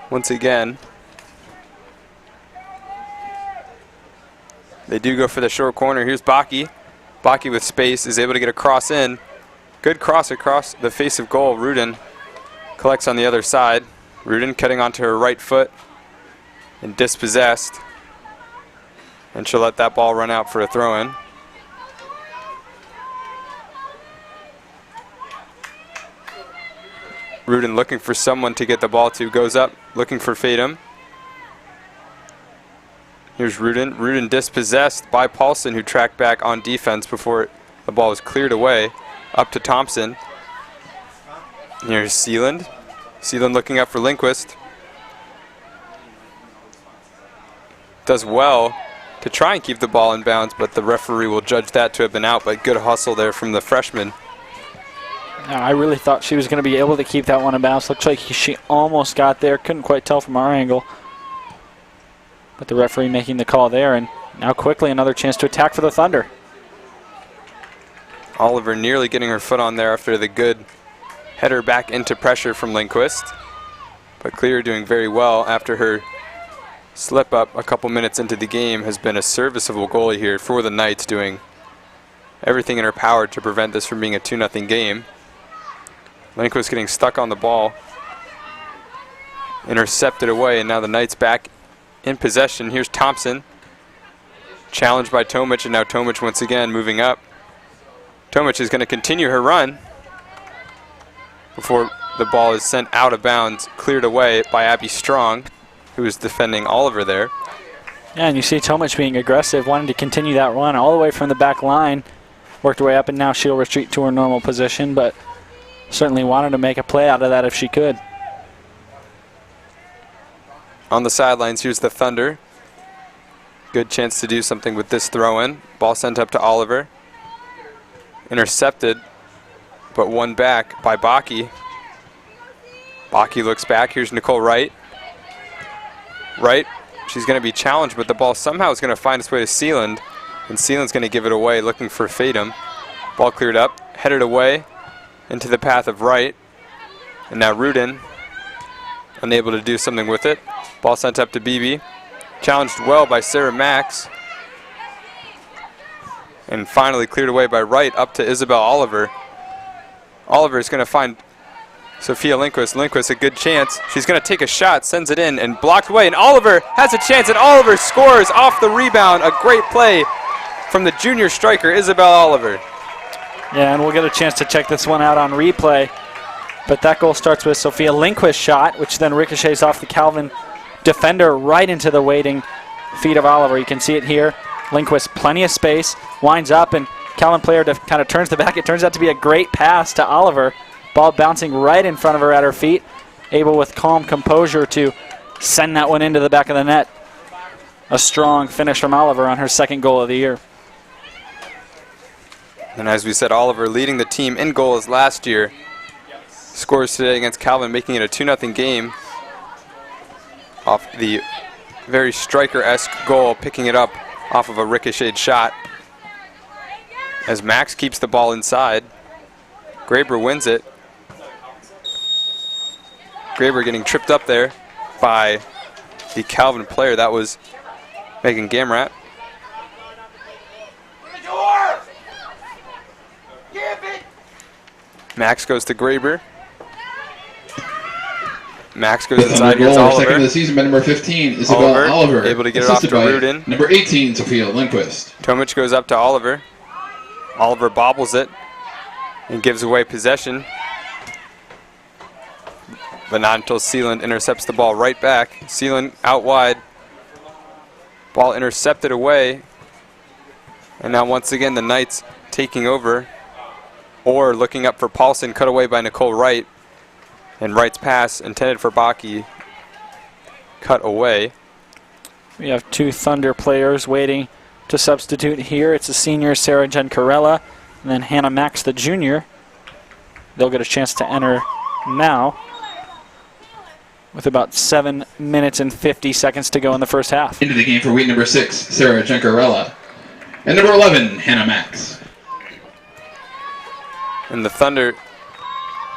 Once again. They do go for the short corner. Here's Baki. Baki with space is able to get a cross in. Good cross across the face of goal. Rudin collects on the other side. Rudin cutting onto her right foot and dispossessed. And she'll let that ball run out for a throw-in. Rudin looking for someone to get the ball to. Goes up, looking for Fatum. Here's Rudin. Rudin dispossessed by Paulson, who tracked back on defense before the ball was cleared away. Up to Thompson. Here's Sealand. Sealand looking up for Lindquist. Does well to try and keep the ball in bounds, but the referee will judge that to have been out. But good hustle there from the freshman. I really thought she was going to be able to keep that one in bounds. Looks like she almost got there. Couldn't quite tell from our angle. But the referee making the call there, and now quickly another chance to attack for the Thunder. Oliver nearly getting her foot on there after the good header back into pressure from Lindquist. But Clear doing very well after her slip up a couple minutes into the game. Has been a serviceable goalie here for the Knights, doing everything in her power to prevent this from being a 2-0 game. Lindquist getting stuck on the ball. Intercepted away, and now the Knights back in possession. Here's Thompson. Challenged by Tomic, and now Tomic once again moving up. Tomic is going to continue her run before the ball is sent out of bounds, cleared away by Abby Strong, who is defending Oliver there. Yeah, and you see Tomic being aggressive, wanting to continue that run all the way from the back line. Worked her way up, and now she'll retreat to her normal position, but certainly wanted to make a play out of that if she could. On the sidelines, here's the Thunder. Good chance to do something with this throw-in. Ball sent up to Oliver. Intercepted, but won back by Baki. Baki looks back. Here's Nicole Wright. Wright, she's going to be challenged, but the ball somehow is going to find its way to Sealand, and Sealand's going to give it away, looking for Fatum. Ball cleared up, headed away into the path of Wright, and now Rudin unable to do something with it. Ball sent up to BB. Challenged well by Sarah Max. And finally cleared away by Wright up to Isabel Oliver. Oliver is going to find Sophia Lindquist. Lindquist a good chance. She's going to take a shot, sends it in, and blocked away. And Oliver has a chance, and Oliver scores off the rebound. A great play from the junior striker, Isabel Oliver. Yeah, and we'll get a chance to check this one out on replay. But that goal starts with Sophia Lindquist's shot, which then ricochets off the Calvin defender right into the waiting feet of Oliver. You can see it here. Lindquist, plenty of space, winds up, and Calvin player kind of turns the back. It turns out to be a great pass to Oliver. Ball bouncing right in front of her at her feet. Able with calm composure to send that one into the back of the net. A strong finish from Oliver on her second goal of the year. And as we said, Oliver leading the team in goals last year. Scores today against Calvin, making it a 2-0 game off the very striker-esque goal, picking it up off of a ricocheted shot. As Max keeps the ball inside, Graber wins it. Graber getting tripped up there by the Calvin player. That was Megan Gamrat. Max goes to Graber. Max goes inside. Here's Oliver. Second of the season by number 15, Isabel Oliver. Able to get it off to Rudin. Number 18, Sophia Lindquist. Tomic goes up to Oliver. Oliver bobbles it and gives away possession. But not until Sealand intercepts the ball right back. Sealand out wide. Ball intercepted away. And now once again the Knights taking over. Or looking up for Paulson, cut away by Nicole Wright. And Wright's pass intended for Baki, cut away. We have two Thunder players waiting to substitute here. It's the senior Sarah Giancarella and then Hannah Max, the junior. They'll get a chance to enter now with about 7 minutes and 50 seconds to go in the first half. Into the game for Wheaton, number 6, Sarah Giancarella. And number 11, Hannah Max. And the Thunder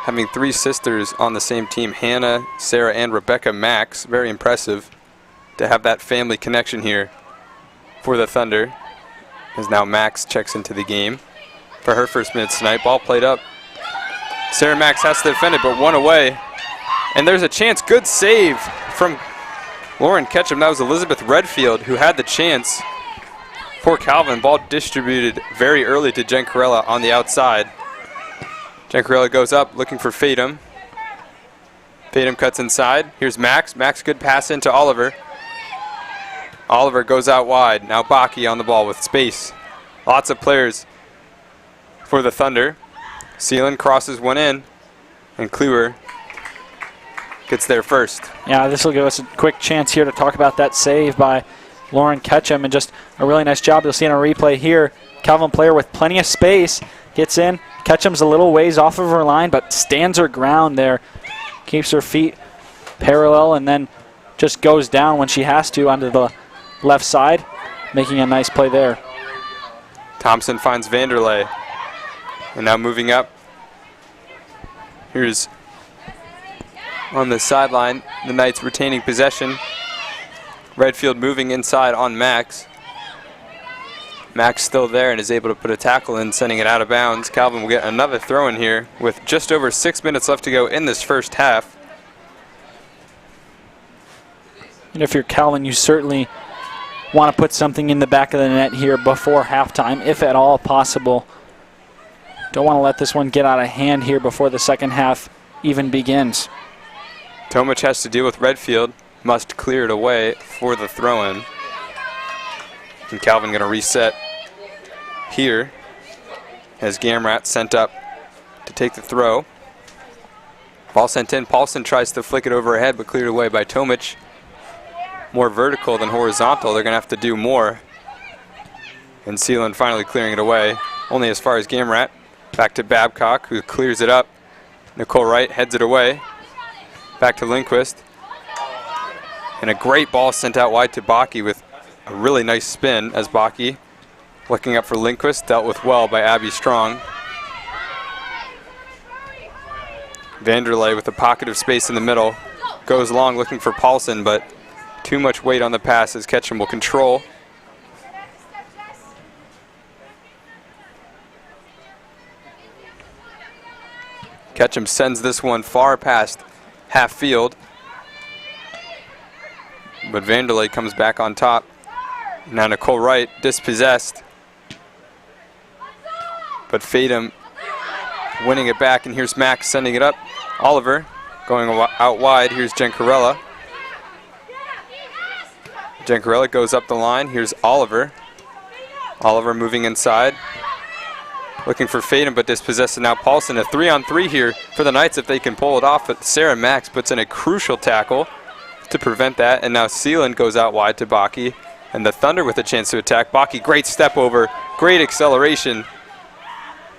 having three sisters on the same team, Hannah, Sarah, and Rebecca Max. Very impressive to have that family connection here for the Thunder. As now Max checks into the game for her first minutes tonight. Ball played up Sarah Max has to defend it, but one away. And there's a chance. Good save from Lauren Ketchum. That was Elizabeth Redfield who had the chance. Poor Calvin. Ball distributed very early to Jen Corella on the outside. Jen Corella goes up looking for Fatum. Fatum cuts inside. Here's Max. Max, good pass into Oliver. Oliver goes out wide. Now Baki on the ball with space. Lots of players for the Thunder. Seelan crosses one in, and Kluwer gets there first. Yeah, this will give us a quick chance here to talk about that save by Lauren Ketchum, and just a really nice job. You'll see in a replay here. Calvin player with plenty of space gets in. Ketchum's a little ways off of her line, but stands her ground there. Keeps her feet parallel and then just goes down when she has to onto the left side, making a nice play there. Thompson finds Vanderlei. And now moving up. Here's on the sideline, the Knights retaining possession. Redfield moving inside on Max. Max still there and is able to put a tackle in, sending it out of bounds. Calvin will get another throw in here with just over 6 minutes left to go in this first half. And if you're Calvin, you certainly want to put something in the back of the net here before halftime, if at all possible. Don't want to let this one get out of hand here before the second half even begins. Tomic has to deal with Redfield. Must clear it away for the throw-in. And Calvin going to reset here as Gamrat sent up to take the throw. Ball sent in. Paulson tries to flick it over her head, but cleared away by Tomic. More vertical than horizontal. They're going to have to do more. And Seelan finally clearing it away. Only as far as Gamrat. Back to Babcock, who clears it up. Nicole Wright heads it away. Back to Lindquist. And a great ball sent out wide to Baki with a really nice spin as Baki, looking up for Lindquist, dealt with well by Abby Strong. Vanderlei with a pocket of space in the middle. Goes long looking for Paulson, but too much weight on the pass as Ketchum will control. Ketchum sends this one far past half field. But Vanderlei comes back on top. Now Nicole Wright dispossessed. But Fatum winning it back, and here's Max sending it up. Oliver going out wide. Here's Jen Corella. Jen Corella goes up the line. Here's Oliver. Oliver moving inside. Looking for Fatum, but dispossessed. And now Paulson, a 3-on-3 here for the Knights if they can pull it off. But Sarah Max puts in a crucial tackle to prevent that. And now Seelan goes out wide to Baki. And the Thunder with a chance to attack. Baki, great step over, great acceleration.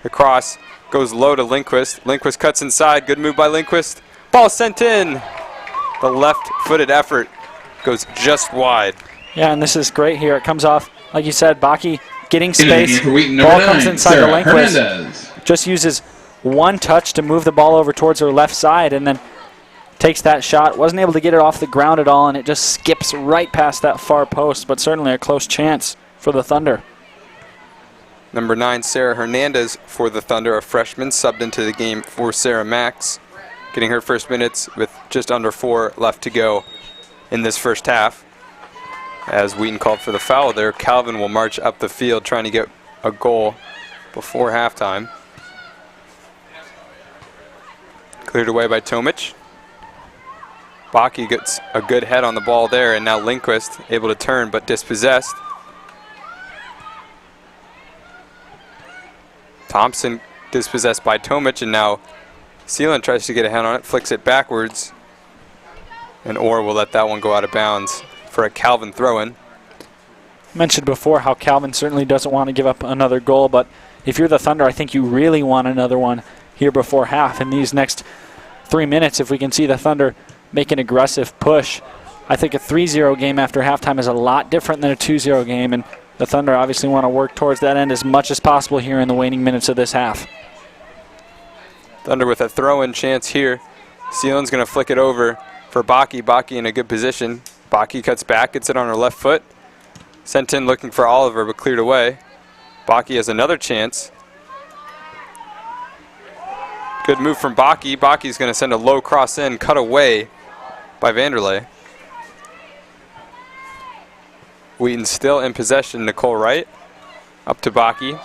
The cross goes low to Lindquist. Lindquist cuts inside. Good move by Lindquist. Ball sent in. The left-footed effort goes just wide. Yeah, and this is great here. It comes off, like you said, Baki getting space. Wheaton, Ball number comes 9, inside Sarah to Lindquist. Hernandez. Just uses one touch to move the ball over towards her left side and then takes that shot. Wasn't able to get it off the ground at all, and it just skips right past that far post, but certainly a close chance for the Thunder. Number 9, Sarah Hernandez for the Thunder, a freshman, subbed into the game for Sarah Max, getting her first minutes with just under 4 left to go in this first half. As Wheaton called for the foul there, Calvin will march up the field trying to get a goal before halftime. Cleared away by Tomic. Baki gets a good head on the ball there, and now Lindquist able to turn but dispossessed. Thompson dispossessed by Tomic, and now Seelan tries to get a hand on it, flicks it backwards, and Orr will let that one go out of bounds for a Calvin throw-in. Mentioned before how Calvin certainly doesn't want to give up another goal, but if you're the Thunder, I think you really want another one here before half. In these next 3 minutes, if we can see the Thunder make an aggressive push, I think a 3-0 game after halftime is a lot different than a 2-0 game, and the Thunder obviously want to work towards that end as much as possible here in the waning minutes of this half. Thunder with a throw-in chance here. Seelan's going to flick it over for Baki. Baki in a good position. Baki cuts back, gets it on her left foot. Sent in looking for Oliver, but cleared away. Baki has another chance. Good move from Baki. Baki's going to send a low cross in, cut away by Vanderlei. Wheaton still in possession. Nicole Wright up to Baki.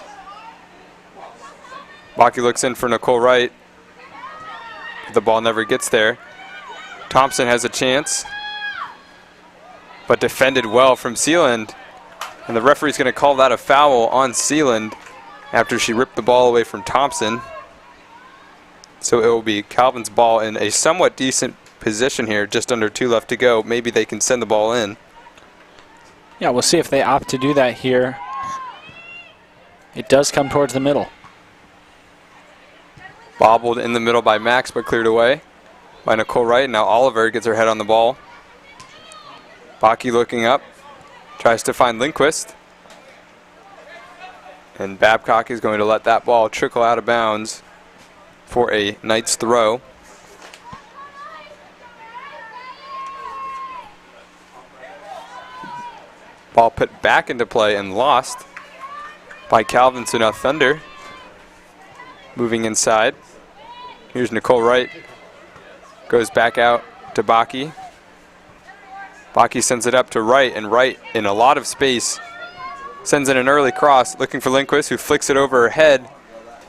Baki looks in for Nicole Wright. The ball never gets there. Thompson has a chance, but defended well from Sealand. And the referee's going to call that a foul on Sealand after she ripped the ball away from Thompson. So it will be Calvin's ball in a somewhat decent position here, just under 2 left to go. Maybe they can send the ball in. Yeah, we'll see if they opt to do that here. It does come towards the middle. Bobbled in the middle by Max, but cleared away by Nicole Wright. Now Oliver gets her head on the ball. Baki looking up, tries to find Lindquist. And Babcock is going to let that ball trickle out of bounds for a Knights throw. Ball put back into play and lost by Calvin, so now Thunder moving inside. Here's Nicole Wright. Goes back out to Baki. Baki sends it up to Wright, and Wright in a lot of space sends in an early cross, looking for Lindquist, who flicks it over her head,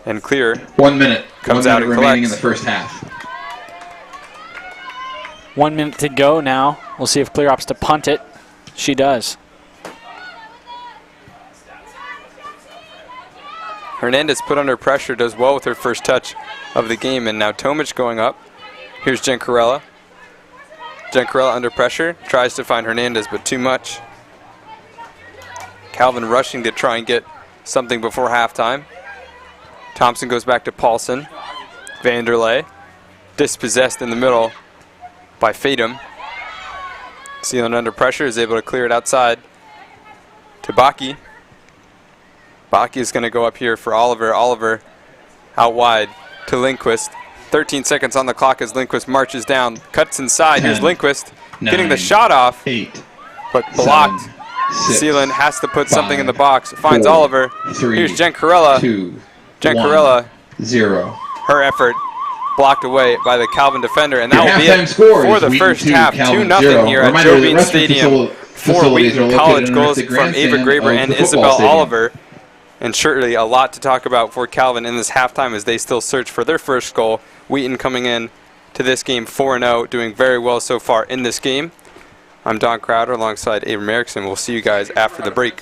and clear. 1 minute. Comes 1 out minute and remaining in collects. the first half. 1 minute to go now. We'll see if Clear opts to punt it. She does. Hernandez put under pressure, does well with her first touch of the game, and now Tomic going up. Here's Gencarella. Gencarella under pressure, tries to find Hernandez, but too much. Calvin rushing to try and get something before halftime. Thompson goes back to Paulson. Vanderlei, dispossessed in the middle by Fatum. Sealand under pressure, is able to clear it outside to Baki. Baki is going to go up here for Oliver. Oliver out wide to Lindquist. 13 seconds on the clock as Lindquist marches down, cuts inside. 10, Here's Lindquist getting the 9, shot off, 8, but blocked. 7, 6, Sealand has to put 5, something in the box. Finds 4, Oliver. 3, Here's Gencarella. 2, Gencarella, 1, 0. her effort blocked away by the Calvin defender, and that Your will be halftime it score for is the Wheaton first 2, half. Calvin 2-0 0. here at Reminder, Joe the Bean rest of the Stadium for facilities are Wheaton located College. underneath Goals the from Ava grandstand Graber of and the football Isabel stadium. Oliver. And certainly a lot to talk about for Calvin in this halftime as they still search for their first goal. Wheaton coming in to this game 4-0, doing very well so far in this game. I'm Don Crowder alongside Abram Erickson. We'll see you guys after the break.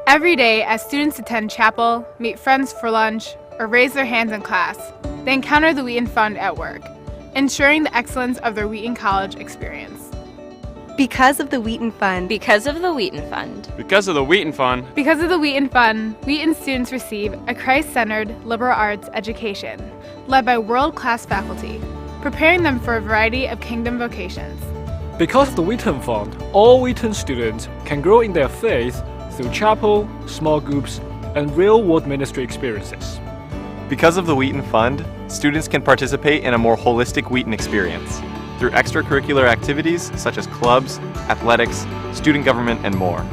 Every day, as students attend chapel, meet friends for lunch, or raise their hands in class, they encounter the Wheaton Fund at work, ensuring the excellence of their Wheaton College experience. Because of the Wheaton Fund. Because of the Wheaton Fund. Because of the Wheaton Fund. Because of the Wheaton Fund, Wheaton students receive a Christ-centered liberal arts education, led by world-class faculty, preparing them for a variety of kingdom vocations. Because of the Wheaton Fund, all Wheaton students can grow in their faith through chapel, small groups, and real-world ministry experiences. Because of the Wheaton Fund, students can participate in a more holistic Wheaton experience through extracurricular activities such as clubs, athletics, student government, and more.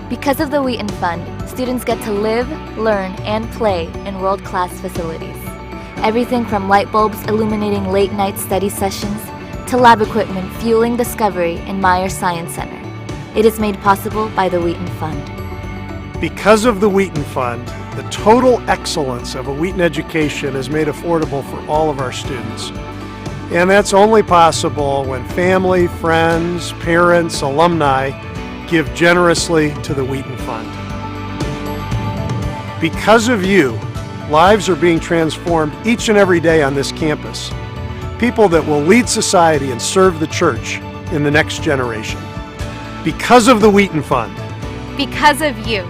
Because of the Wheaton Fund, students get to live, learn, and play in world-class facilities. Everything from light bulbs illuminating late-night study sessions to lab equipment fueling discovery in Meyer Science Center. It is made possible by the Wheaton Fund. Because of the Wheaton Fund, the total excellence of a Wheaton education is made affordable for all of our students. And that's only possible when family, friends, parents, alumni give generously to the Wheaton Fund. Because of you, lives are being transformed each and every day on this campus. People that will lead society and serve the church in the next generation. Because of the Wheaton Fund. Because of you.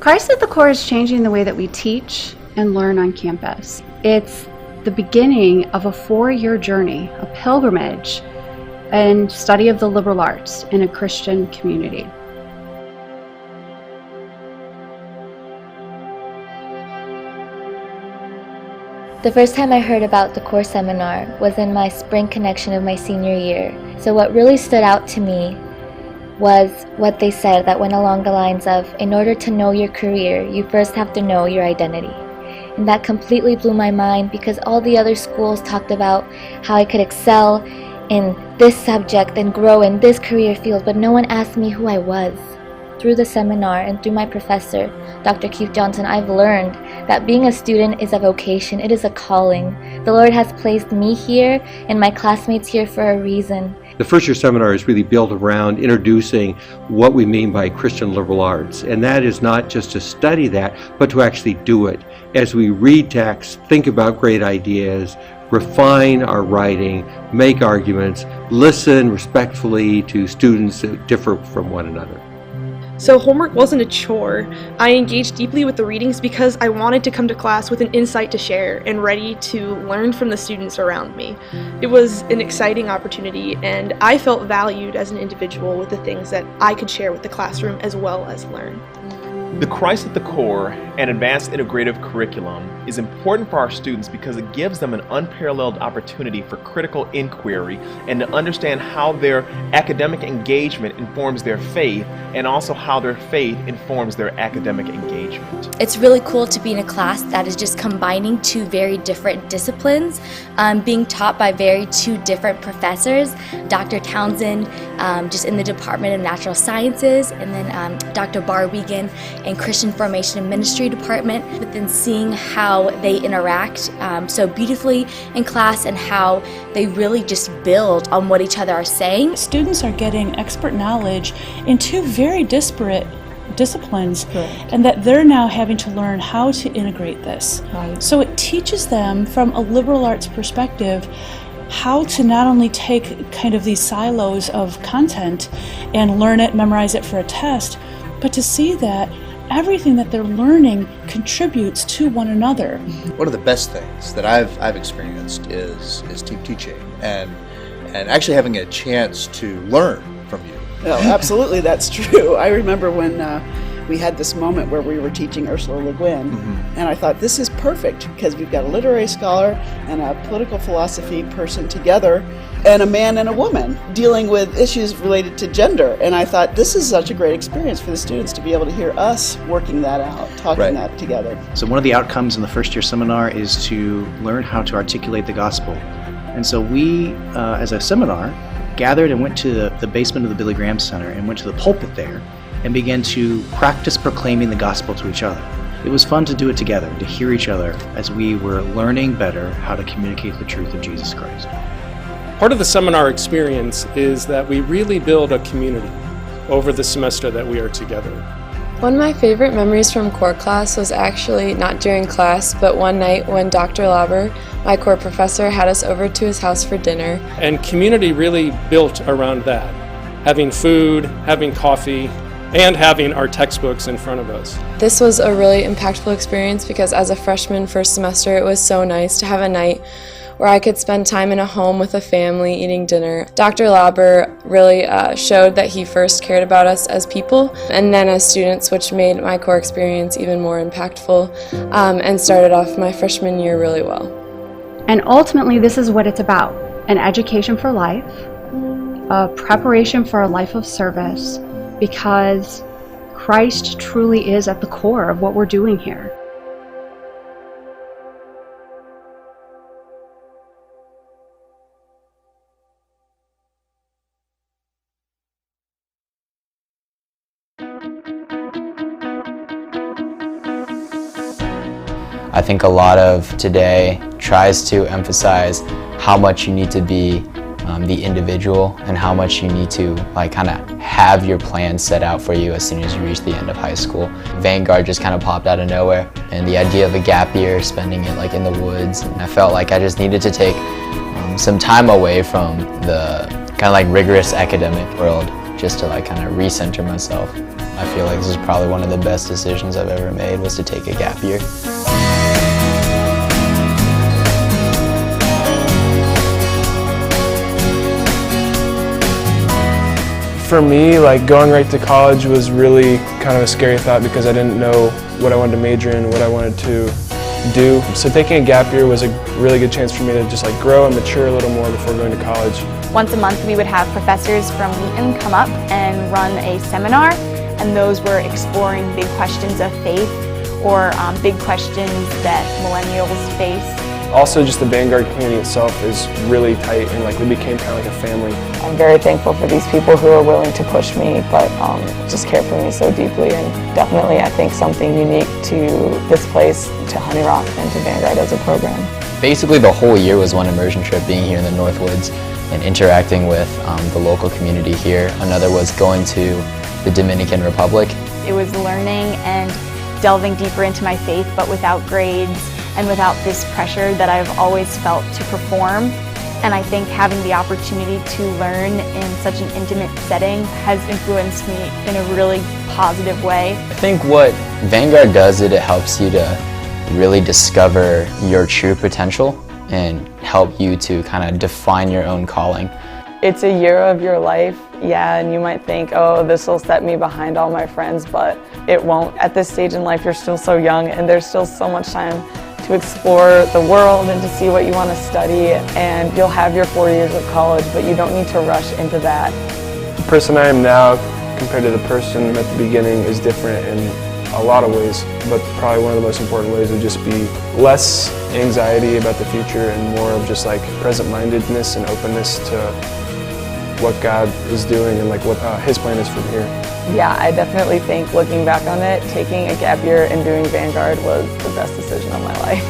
Christ at the Core is changing the way that we teach and learn on campus. It's the beginning of a 4-year journey, a pilgrimage, and study of the liberal arts in a Christian community. The first time I heard about the Core Seminar was in my spring connection of my senior year. So what really stood out to me was what they said that went along the lines of, in order to know your career, you first have to know your identity. And that completely blew my mind because all the other schools talked about how I could excel in this subject and grow in this career field, but no one asked me who I was. Through the seminar and through my professor, Dr. Keith Johnson, I've learned that being a student is a vocation, it is a calling. The Lord has placed me here and my classmates here for a reason. The first-year seminar is really built around introducing what we mean by Christian liberal arts, and that is not just to study that, but to actually do it. As we read texts, think about great ideas, refine our writing, make arguments, listen respectfully to students that differ from one another. So homework wasn't a chore. I engaged deeply with the readings because I wanted to come to class with an insight to share and ready to learn from the students around me. It was an exciting opportunity, and I felt valued as an individual with the things that I could share with the classroom as well as learn. The Christ at the Core and Advanced Integrative Curriculum is important for our students because it gives them an unparalleled opportunity for critical inquiry and to understand how their academic engagement informs their faith and also how their faith informs their academic engagement. It's really cool to be in a class that is just combining two very different disciplines, being taught by two different professors, Dr. Townsend just in the Department of Natural Sciences, and then Dr. Barwigan in Christian Formation and Ministry Department, but then seeing how they interact so beautifully in class and how they really just build on what each other are saying. Students are getting expert knowledge in two very disparate disciplines, and that they're now having to learn how to integrate this. Right. So it teaches them from a liberal arts perspective how to not only take kind of these silos of content and learn it, memorize it for a test, but to see that everything that they're learning contributes to one another. One of the best things that I've experienced is team teaching and actually having a chance to learn from you. No, absolutely, that's true. I remember when we had this moment where we were teaching Ursula Le Guin, and I thought this is perfect because we've got a literary scholar and a political philosophy person together and a man and a woman dealing with issues related to gender. And I thought this is such a great experience for the students to be able to hear us working that out, talking that together. So one of the outcomes in the first year seminar is to learn how to articulate the gospel. And so we, as a seminar, gathered and went to the basement of the Billy Graham Center and went to the pulpit there and began to practice proclaiming the gospel to each other. It was fun to do it together, to hear each other as we were learning better how to communicate the truth of Jesus Christ. Part of the seminar experience is that we really build a community over the semester that we are together. One of my favorite memories from core class was actually not during class, but one night when Dr. Lauber, my core professor, had us over to his house for dinner. And community really built around that. Having food, having coffee, and having our textbooks in front of us. This was a really impactful experience because as a freshman first semester, it was so nice to have a night where I could spend time in a home with a family eating dinner. Dr. Lauber really showed that he first cared about us as people and then as students, which made my core experience even more impactful and started off my freshman year really well. And ultimately, this is what it's about: an education for life, a preparation for a life of service, because Christ truly is at the core of what we're doing here. I think a lot of today tries to emphasize how much you need to be the individual and how much you need to kind of have your plan set out for you as soon as you reach the end of high school. Vanguard just kind of popped out of nowhere, and the idea of a gap year, spending it in the woods, and I felt like I just needed to take some time away from the kind of rigorous academic world just to kind of recenter myself. I feel like this is probably one of the best decisions I've ever made, was to take a gap year. For me, going right to college was really kind of a scary thought because I didn't know what I wanted to major in, what I wanted to do. So taking a gap year was a really good chance for me to just grow and mature a little more before going to college. Once a month we would have professors from Wheaton come up and run a seminar, and those were exploring big questions of faith or big questions that millennials face. Also, just the Vanguard community itself is really tight, and we became kind of like a family. I'm very thankful for these people who are willing to push me, but just care for me so deeply, and definitely I think something unique to this place, to Honey Rock, and to Vanguard as a program. Basically the whole year was one immersion trip, being here in the Northwoods and interacting with the local community here. Another was going to the Dominican Republic. It was learning and delving deeper into my faith, but without grades and without this pressure that I've always felt to perform. And I think having the opportunity to learn in such an intimate setting has influenced me in a really positive way. I think what Vanguard does is it helps you to really discover your true potential and help you to kind of define your own calling. It's a year of your life, yeah, and you might think, oh, this will set me behind all my friends, but it won't. At this stage in life, you're still so young, and there's still so much time to explore the world and to see what you want to study, and you'll have your 4 years of college, but you don't need to rush into that. The person I am now compared to the person at the beginning is different in a lot of ways, but probably one of the most important ways would just be less anxiety about the future and more of just present-mindedness and openness to what God is doing and what His plan is from here. Yeah, I definitely think, looking back on it, taking a gap year and doing Vanguard was the best decision of my life.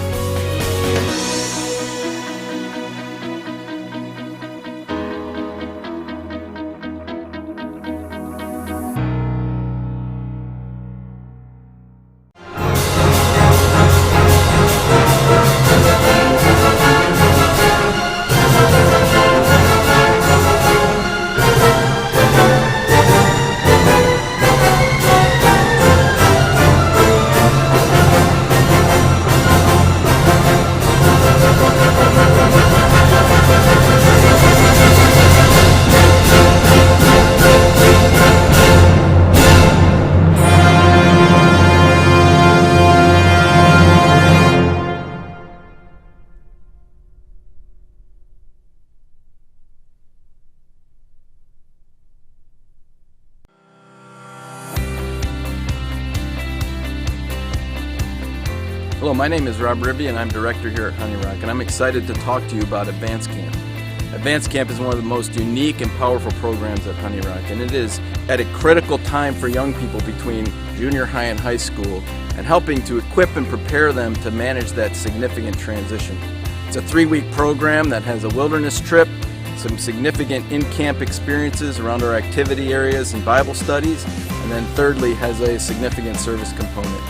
Hello, my name is Rob Ribby and I'm director here at Honey Rock, and I'm excited to talk to you about Advanced Camp. Advanced Camp is one of the most unique and powerful programs at Honey Rock, and it is at a critical time for young people between junior high and high school, and helping to equip and prepare them to manage that significant transition. It's a 3-week program that has a wilderness trip, some significant in-camp experiences around our activity areas and Bible studies, and then thirdly has a significant service component.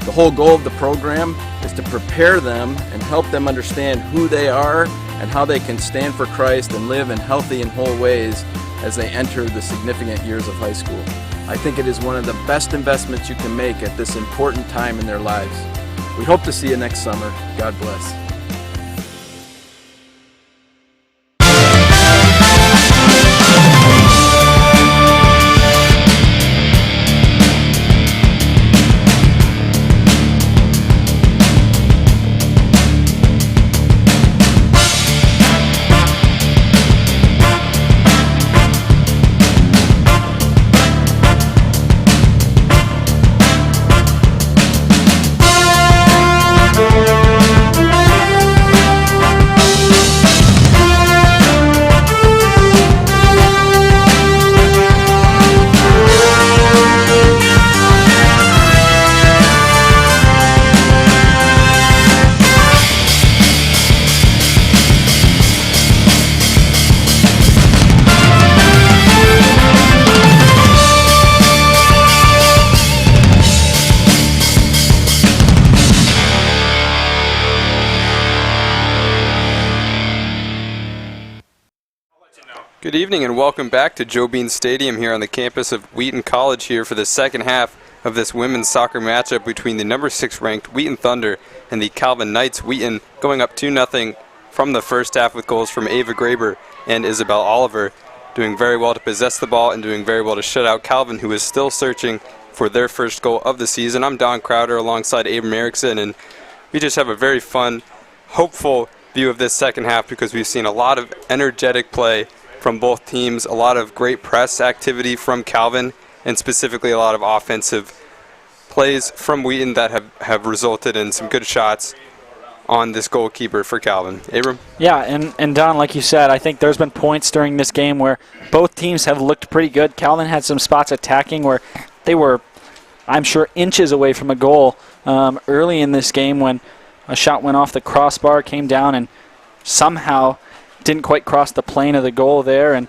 The whole goal of the program is to prepare them and help them understand who they are and how they can stand for Christ and live in healthy and whole ways as they enter the significant years of high school. I think it is one of the best investments you can make at this important time in their lives. We hope to see you next summer. God bless. Good evening and welcome back to Joe Bean Stadium here on the campus of Wheaton College here for the second half of this women's soccer matchup between the number 6 ranked Wheaton Thunder and the Calvin Knights. Wheaton going up 2-0 from the first half with goals from Ava Graber and Isabel Oliver, doing very well to possess the ball and doing very well to shut out Calvin, who is still searching for their first goal of the season. I'm Don Crowder alongside Abram Erickson, and we just have a very fun, hopeful view of this second half because we've seen a lot of energetic play from both teams, a lot of great press activity from Calvin, and specifically a lot of offensive plays from Wheaton that have resulted in some good shots on this goalkeeper for Calvin. Abram? Yeah, and Don, like you said, I think there's been points during this game where both teams have looked pretty good. Calvin had some spots attacking where they were, I'm sure, inches away from a goal early in this game when a shot went off the crossbar, came down, and somehow didn't quite cross the plane of the goal there. And,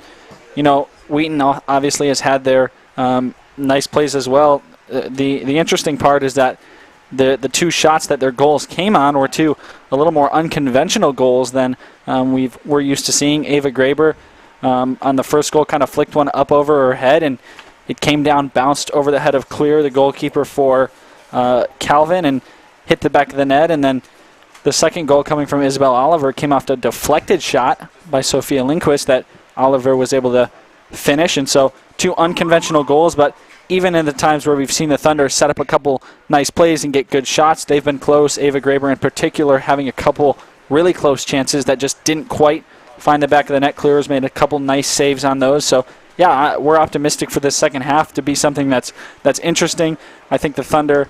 you know, Wheaton obviously has had their nice plays as well. The interesting part is that the two shots that their goals came on were two a little more unconventional goals than we're used to seeing. Ava Graber on the first goal kind of flicked one up over her head, and it came down, bounced over the head of Clear, the goalkeeper for Calvin, and hit the back of the net. And then the second goal coming from Isabel Oliver came off a deflected shot by Sophia Lindquist that Oliver was able to finish. And so two unconventional goals, but even in the times where we've seen the Thunder set up a couple nice plays and get good shots, they've been close. Ava Graber in particular having a couple really close chances that just didn't quite find the back of the net. Clear's made a couple nice saves on those. So yeah, we're optimistic for this second half to be something that's interesting. I think the Thunder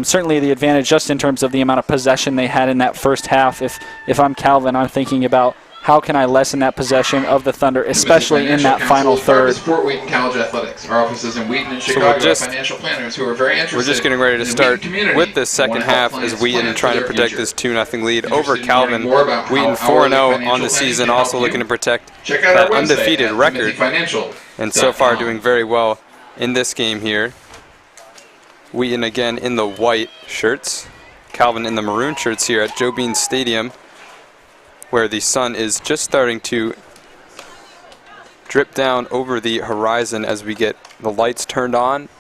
certainly the advantage just in terms of the amount of possession they had in that first half. If I'm Calvin, I'm thinking about how can I lessen that possession of the Thunder, especially in that final third. Support Wheaton College Athletics. Our offices in Wheaton and Chicago are financial planners who are very interested. We're just getting ready to start with the second half as Wheaton trying to protect this 2-0 lead over Calvin. Wheaton 4-0 on the season, also looking to protect that undefeated record, and so far doing very well in this game here. Wheaton again in the white shirts, Calvin in the maroon shirts here at Joe Bean Stadium, where the sun is just starting to drip down over the horizon as we get the lights turned on,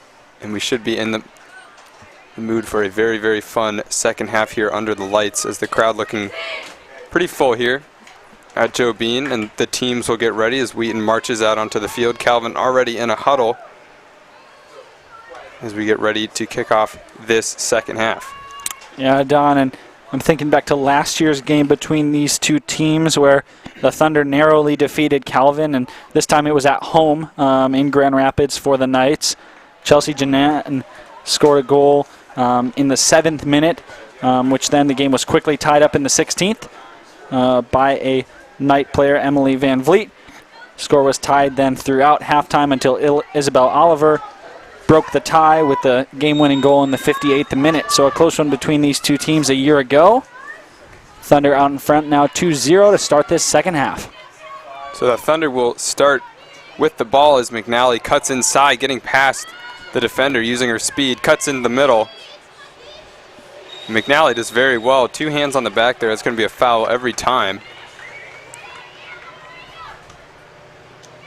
and we should be in the mood for a very, very fun second half here under the lights as the crowd looking pretty full here at Joe Bean, and the teams will get ready as Wheaton marches out onto the field. Calvin already in a huddle as we get ready to kick off this second half. Yeah, Don, and I'm thinking back to last year's game between these two teams where the Thunder narrowly defeated Calvin, and this time it was at home in Grand Rapids for the Knights. Chelsea Jeanette scored a goal in the 7th minute, which then the game was quickly tied up in the 16th by a Knight player, Emily Van Vliet. Score was tied then throughout halftime until Isabel Oliver broke the tie with the game-winning goal in the 58th minute. So a close one between these two teams a year ago. Thunder out in front now 2-0 to start this second half. So the Thunder will start with the ball as McNally cuts inside, getting past the defender using her speed, cuts in the middle. McNally does very well. 2 hands on the back there. It's going to be a foul every time.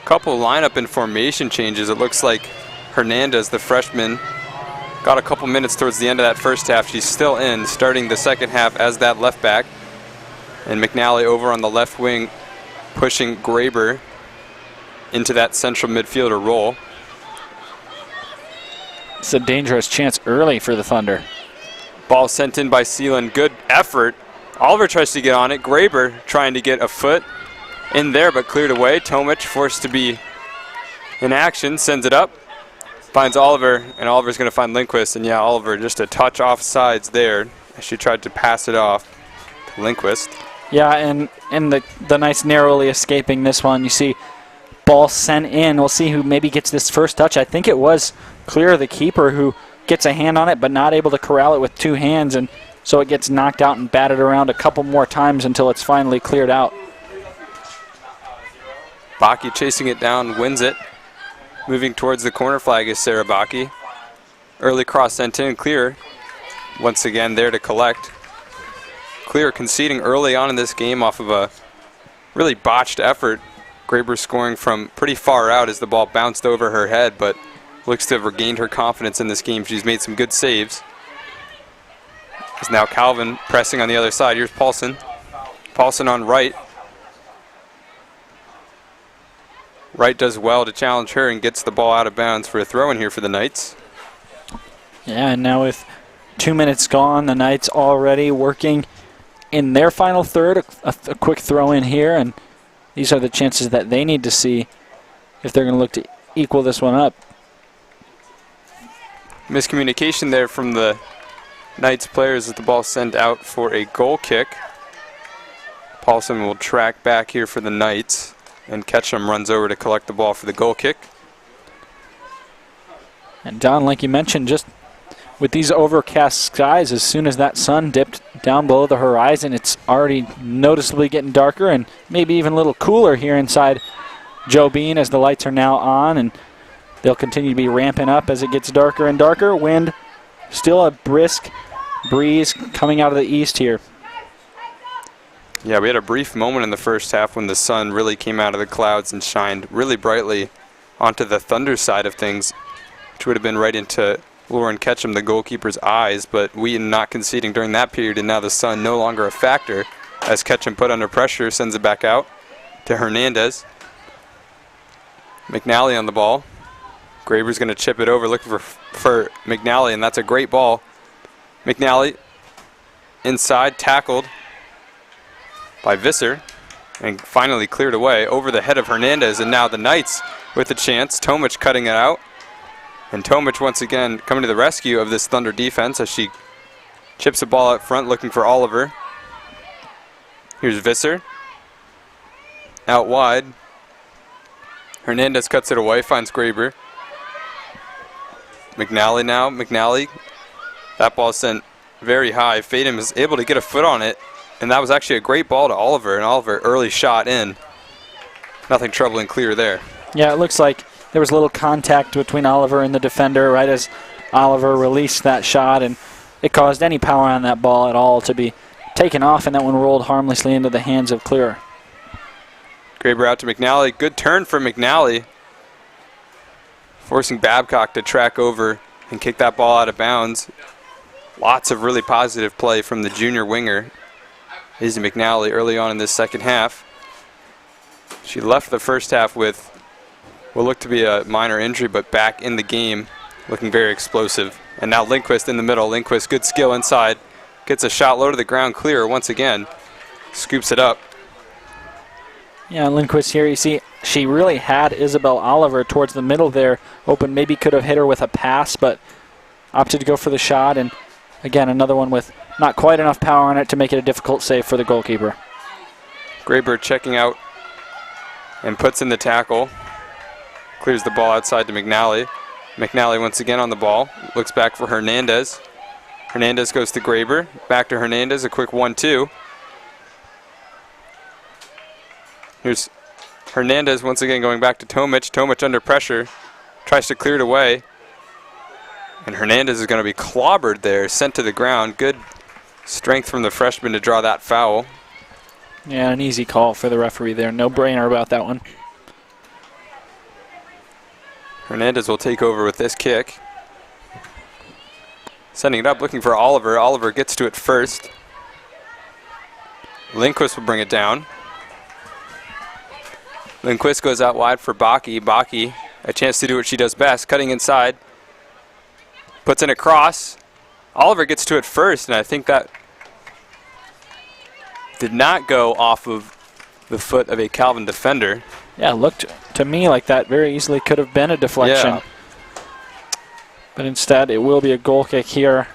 Couple lineup and formation changes. It looks like Hernandez, the freshman, got a couple minutes towards the end of that first half. She's still in, starting the second half as that left back. And McNally over on the left wing, pushing Graber into that central midfielder role. It's a dangerous chance early for the Thunder. Ball sent in by Seelan. Good effort. Oliver tries to get on it. Graber trying to get a foot in there, but cleared away. Tomic forced to be in action, sends it up. Finds Oliver, and Oliver's going to find Lindquist. And yeah, Oliver just a touch off sides there. She tried to pass it off to Lindquist. Yeah, and the nice narrowly escaping this one. You see ball sent in. We'll see who maybe gets this first touch. I think it was Clear, the keeper, who gets a hand on it, but not able to corral it with 2 hands. And so it gets knocked out and batted around a couple more times until it's finally cleared out. Baki chasing it down, wins it. Moving towards the corner flag is Sarah Baki. Early cross sent in. Clear once again there to collect. Clear conceding early on in this game off of a really botched effort Graber scoring from pretty far out as the ball bounced over her head, but looks to have regained her confidence in this game. She's made some good saves. As now Calvin pressing on the other side. Here's Paulson. Paulson on Wright. Wright does well to challenge her and gets the ball out of bounds for a throw-in here for the Knights. Yeah, and now with 2 minutes gone, the Knights already working in their final third. A quick throw-in here, and these are the chances that they need to see if they're going to look to equal this one up. Miscommunication there from the Knights players as the ball sent out for a goal kick. Paulson will track back here for the Knights, and Ketchum runs over to collect the ball for the goal kick. And Don, like you mentioned, just with these overcast skies, as soon as that sun dipped down below the horizon, it's already noticeably getting darker and maybe even a little cooler here inside Joe Bean as the lights are now on, and they'll continue to be ramping up as it gets darker and darker. Wind, still a brisk breeze coming out of the east here. Yeah, we had a brief moment in the first half when the sun really came out of the clouds and shined really brightly onto the Thunder side of things, which would have been right into Lauren Ketchum, the goalkeeper's eyes, but Wheaton not conceding during that period, and now the sun no longer a factor as Ketchum put under pressure, sends it back out to Hernandez. McNally on the ball. Graber's going to chip it over, looking for McNally, and that's a great ball. McNally inside, tackled by Visser, and finally cleared away over the head of Hernandez, and now the Knights with a chance. Tomic cutting it out, and Tomic once again coming to the rescue of this Thunder defense as she chips the ball out front looking for Oliver. Here's Visser. Out wide. Hernandez cuts it away, finds Graber. McNally now, McNally. That ball sent very high. Fadem is able to get a foot on it, and that was actually a great ball to Oliver, and Oliver early shot in. Nothing troubling clear there. Yeah, it looks like there was a little contact between Oliver and the defender right as Oliver released that shot, and it caused any power on that ball at all to be taken off, and that one rolled harmlessly into the hands of Clear. Graber out to McNally. Good turn for McNally, forcing Babcock to track over and kick that ball out of bounds. Lots of really positive play from the junior winger, Izzy McNally, early on in this second half. She left the first half with what looked to be a minor injury, but back in the game, looking very explosive. And now Lindquist in the middle. Lindquist, good skill inside. Gets a shot low to the ground, Clear once again. Scoops it up. Yeah, Lindquist here, you see, she really had Isabel Oliver towards the middle there. Open, maybe could have hit her with a pass, but opted to go for the shot. And again, another one with not quite enough power on it to make it a difficult save for the goalkeeper. Graber checking out and puts in the tackle. Clears the ball outside to McNally. McNally once again on the ball. Looks back for Hernandez. Hernandez goes to Graber. Back to Hernandez, a quick 1-2. Here's Hernandez once again going back to Tomic. Tomic under pressure. Tries to clear it away. And Hernandez is going to be clobbered there, sent to the ground. Good strength from the freshman to draw that foul. Yeah, an easy call for the referee there. No brainer about that one. Hernandez will take over with this kick. Sending it up, looking for Oliver. Oliver gets to it first. Lindquist will bring it down. Lindquist goes out wide for Baki. Baki, a chance to do what she does best, cutting inside. Puts in a cross. Oliver gets to it first, and I think that did not go off of the foot of a Calvin defender. Yeah, it looked to me like that very easily could have been a deflection. Yeah. But instead, it will be a goal kick here.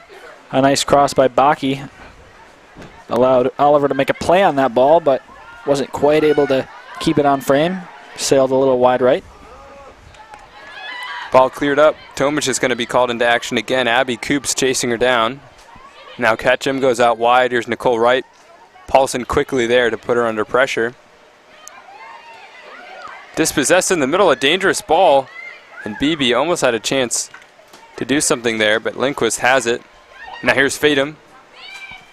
A nice cross by Baki. Allowed Oliver to make a play on that ball, but wasn't quite able to keep it on frame. Sailed a little wide right. Ball cleared up. Tomic is going to be called into action again. Abby Coops chasing her down. Now Ketchum goes out wide. Here's Nicole Wright. Paulson quickly there to put her under pressure. Dispossessed in the middle, a dangerous ball. And BB almost had a chance to do something there, but Lindquist has it. Now here's Fadem.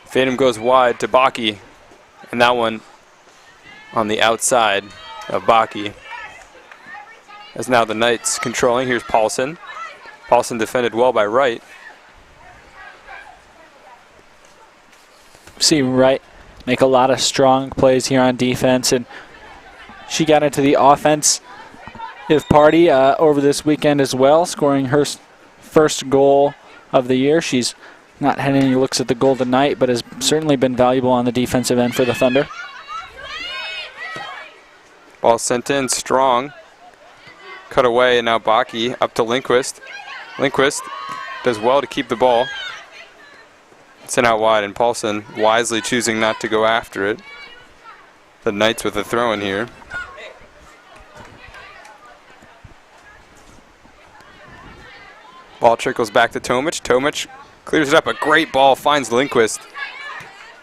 Fadem goes wide to Baki. And that one on the outside. of Baki. As now the Knights controlling. Here's Paulson. Paulson defended well by Wright. See Wright make a lot of strong plays here on defense, and she got into the offensive party over this weekend as well, scoring her first goal of the year. She's not had any looks at the goal tonight, but has certainly been valuable on the defensive end for the Thunder. Ball sent in strong. Cut away, and now Baki up to Lindquist. Lindquist does well to keep the ball. Sent out wide, and Paulson wisely choosing not to go after it. The Knights with a throw in here. Ball trickles back to Tomic. Tomic clears it up. A great ball finds Lindquist.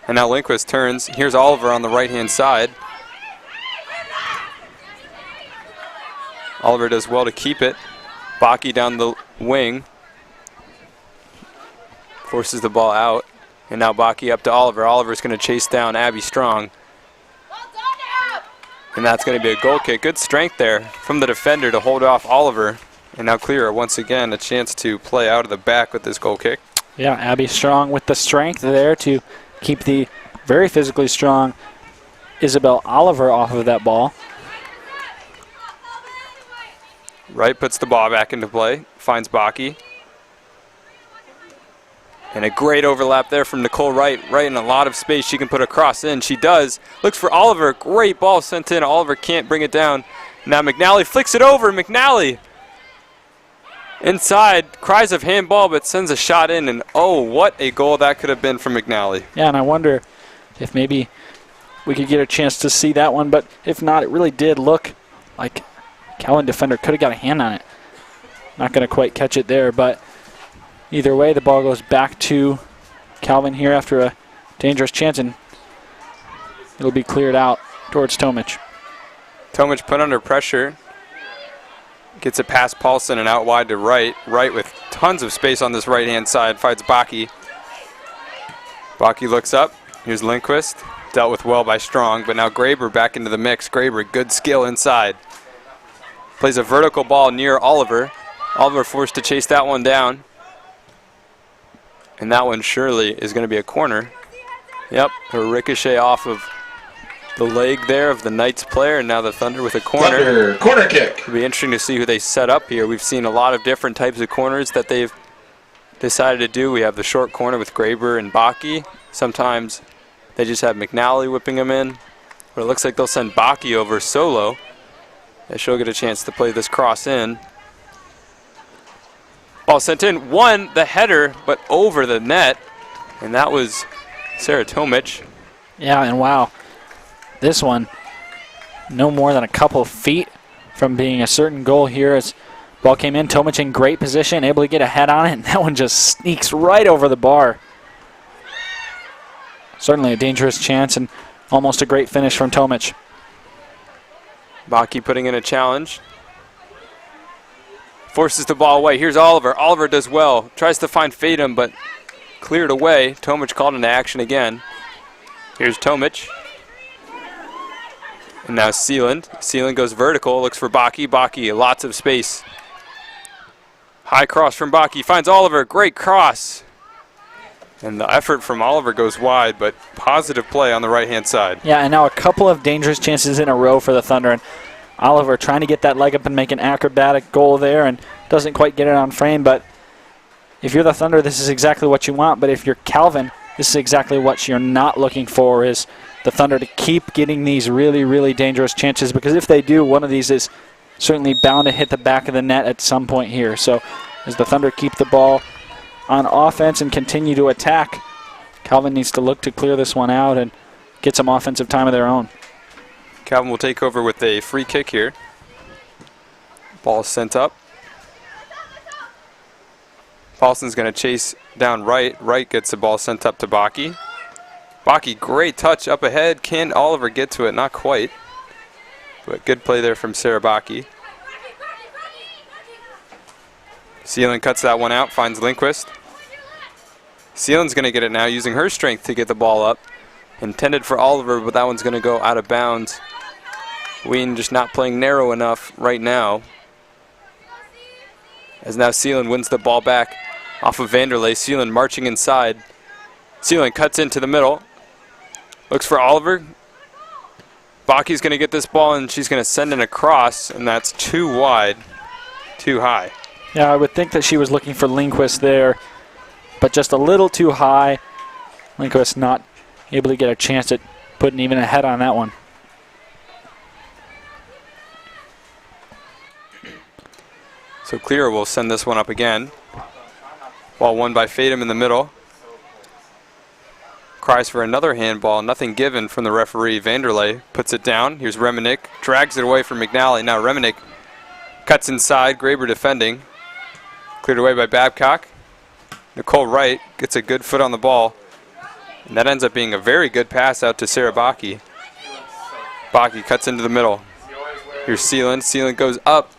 And now Lindquist turns. Here's Oliver on the right-hand side. Oliver does well to keep it. Baki down the wing. Forces the ball out. And now Baki up to Oliver. Oliver's going to chase down Abby Strong. And that's going to be a goal kick. Good strength there from the defender to hold off Oliver. And now Clear once again a chance to play out of the back with this goal kick. Yeah, Abby Strong with the strength there to keep the very physically strong Isabel Oliver off of that ball. Wright puts the ball back into play. Finds Baki. And a great overlap there from Nicole Wright. Right in a lot of space. She can put a cross in. She does. Looks for Oliver. Great ball sent in. Oliver can't bring it down. Now McNally flicks it over. McNally inside. Cries of handball, but sends a shot in. And oh, what a goal that could have been from McNally. Yeah, and I wonder if maybe we could get a chance to see that one. But if not, it really did look like Calvin defender could have got a hand on it. Not going to quite catch it there, but either way, the ball goes back to Calvin here after a dangerous chance, and it'll be cleared out towards Tomic. Tomic put under pressure. Gets it past Paulson and out wide to Wright. Wright with tons of space on this right-hand side. Fights Baki. Baki looks up. Here's Lindquist. Dealt with well by Strong, but now Graber back into the mix. Graber, good skill inside. Plays a vertical ball near Oliver. Oliver forced to chase that one down. And that one surely is going to be a corner. Yep, a ricochet off of the leg there of the Knights player, and now the Thunder with a corner. Thunder, corner kick. It'll be interesting to see who they set up here. We've seen a lot of different types of corners that they've decided to do. We have the short corner with Graber and Baki. Sometimes they just have McNally whipping them in. But it looks like they'll send Baki over solo. And she'll get a chance to play this cross in. Ball sent in. Won the header, but over the net. And that was Sarah Tomic. Yeah, and wow. This one, no more than a couple feet from being a certain goal here as ball came in. Tomic in great position, able to get a head on it, and that one just sneaks right over the bar. Certainly a dangerous chance and almost a great finish from Tomic. Baki putting in a challenge. Forces the ball away. Here's Oliver. Oliver does well. Tries to find Fatum, but cleared away. Tomic called into action again. Here's Tomic. And now Sealand. Sealand goes vertical. Looks for Baki. Baki, lots of space. High cross from Baki. Finds Oliver. Great cross. And the effort from Oliver goes wide, but positive play on the right-hand side. Yeah, and now a couple of dangerous chances in a row for the Thunder. And Oliver trying to get that leg up and make an acrobatic goal there and doesn't quite get it on frame. But if you're the Thunder, this is exactly what you want. But if you're Calvin, this is exactly what you're not looking for, is the Thunder to keep getting these really, really dangerous chances. Because if they do, one of these is certainly bound to hit the back of the net at some point here. So as the Thunder keep the ball on offense and continue to attack, Calvin needs to look to clear this one out and get some offensive time of their own. Calvin will take over with a free kick here. Ball sent up. Paulson's going to chase down Wright. Wright gets the ball sent up to Baki. Baki, great touch up ahead. Can Oliver get to it? Not quite. But good play there from Sarah Baki. Sealand cuts that one out, finds Lindquist. Sealand's going to get it now, using her strength to get the ball up. Intended for Oliver, but that one's going to go out of bounds Wheaton just not playing narrow enough right now. As now Seeland wins the ball back off of Vanderlei. Seeland marching inside. Seeland cuts into the middle. Looks for Oliver. Baki's going to get this ball, and she's going to send it across, and that's too wide, too high. Yeah, I would think that she was looking for Lindquist there, but just a little too high. Lindquist not able to get a chance at putting even a head on that one. So Clear will send this one up again. Ball won by Fatum in the middle. Cries for another handball, nothing given from the referee. Vanderlei puts it down. Here's Reminick, drags it away from McNally. Now Reminick cuts inside, Graber defending. Cleared away by Babcock. Nicole Wright gets a good foot on the ball. And that ends up being a very good pass out to Sarah Baki. Baki cuts into the middle. Here's Seeland. Seeland goes up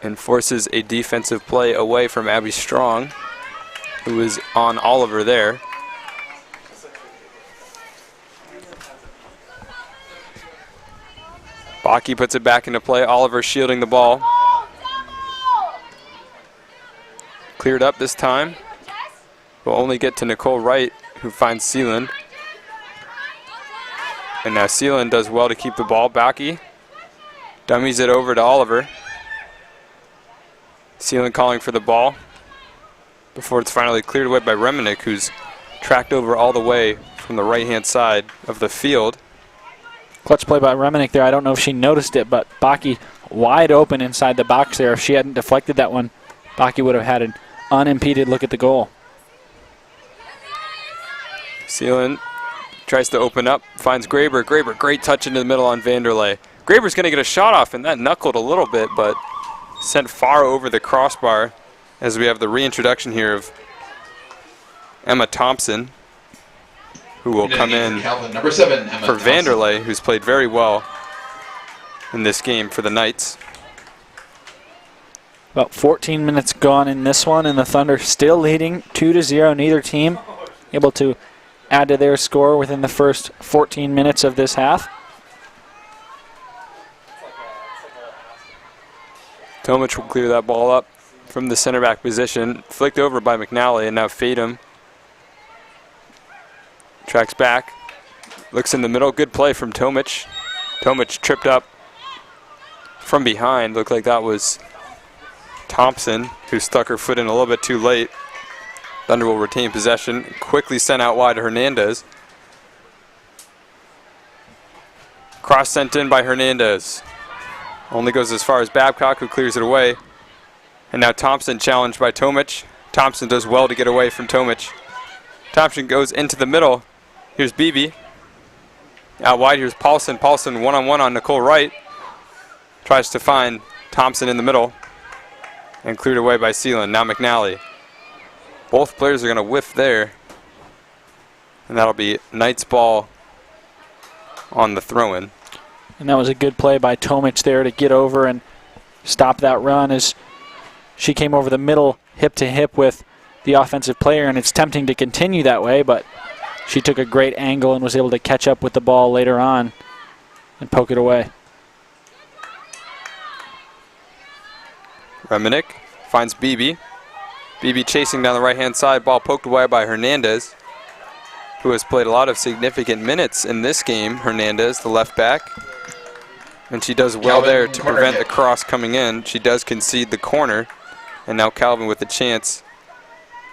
and forces a defensive play away from Abby Strong, who is on Oliver there. Baki puts it back into play. Oliver shielding the ball. Cleared up this time. Will only get to Nicole Wright, who finds Seeland. And now Seeland does well to keep the ball. Baki dummies it over to Oliver. Seeland calling for the ball before it's finally cleared away by Reminick, who's tracked over all the way from the right-hand side of the field. Clutch play by Reminick there. I don't know if she noticed it, but Baki wide open inside the box there. If she hadn't deflected that one, Baki would have had an unimpeded look at the goal. Seeland tries to open up, finds Graber. Graber, great touch into the middle on Vanderlei. Graber's going to get a shot off, and that knuckled a little bit, but sent far over the crossbar as we have the reintroduction here of Emma Thompson, who will come in number 7, Emma for Vanderlei, who's played very well in this game for the Knights. About 14 minutes gone in this one, and the Thunder still leading 2-0. Neither team able to add to their score within the first 14 minutes of this half. Tomic will clear that ball up from the center back position. Flicked over by McNally, and now Fatum tracks back. Looks in the middle. Good play from Tomic. Tomic tripped up from behind. Looked like that was Thompson, who stuck her foot in a little bit too late. Thunder will retain possession. Quickly sent out wide to Hernandez. Cross sent in by Hernandez. Only goes as far as Babcock, who clears it away. And now Thompson challenged by Tomic. Thompson does well to get away from Tomic. Thompson goes into the middle. Here's Beebe. Out wide, here's Paulson. Paulson one-on-one on Nicole Wright. Tries to find Thompson in the middle. And cleared away by Seeland. Now McNally. Both players are going to whiff there. And that'll be Knights ball on the throw-in. And that was a good play by Tomic there to get over and stop that run as she came over the middle hip to hip with the offensive player, and it's tempting to continue that way, but she took a great angle and was able to catch up with the ball later on and poke it away. Reminick finds Beebe. Beebe chasing down the right-hand side, ball poked away by Hernandez, who has played a lot of significant minutes in this game. Hernandez, the left back. And she does well there to prevent the cross coming in. She does concede the corner. And now Calvin with the chance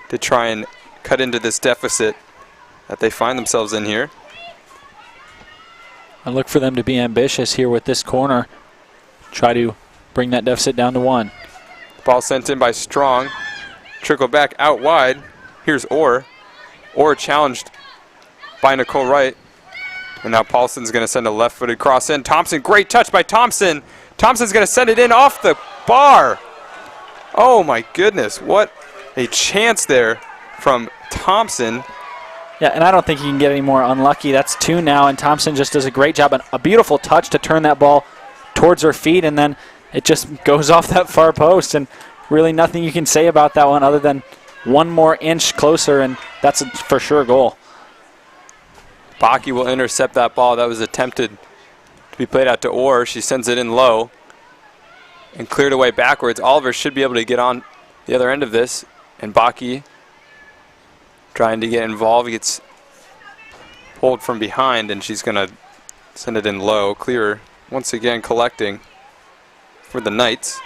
to try and cut into this deficit that they find themselves in here. I look for them to be ambitious here with this corner. Try to bring that deficit down to 1. Ball sent in by Strong. Trickle back out wide. Here's Orr. Orr challenged by Nicole Wright. And now Paulson's going to send a left-footed cross in. Thompson, great touch by Thompson. Thompson's going to send it in off the bar. Oh my goodness, what a chance there from Thompson. Yeah, and I don't think you can get any more unlucky. That's 2 now, and Thompson just does a great job. And a beautiful touch to turn that ball towards her feet, and then it just goes off that far post. And really nothing you can say about that one other than 1 more inch closer, and that's a for sure goal. Baki will intercept that ball. That was attempted to be played out to Orr. She sends it in low and cleared away backwards. Oliver should be able to get on the other end of this. And Baki trying to get involved. He gets pulled from behind, and she's going to send it in low. Clearer once again collecting for the Knights.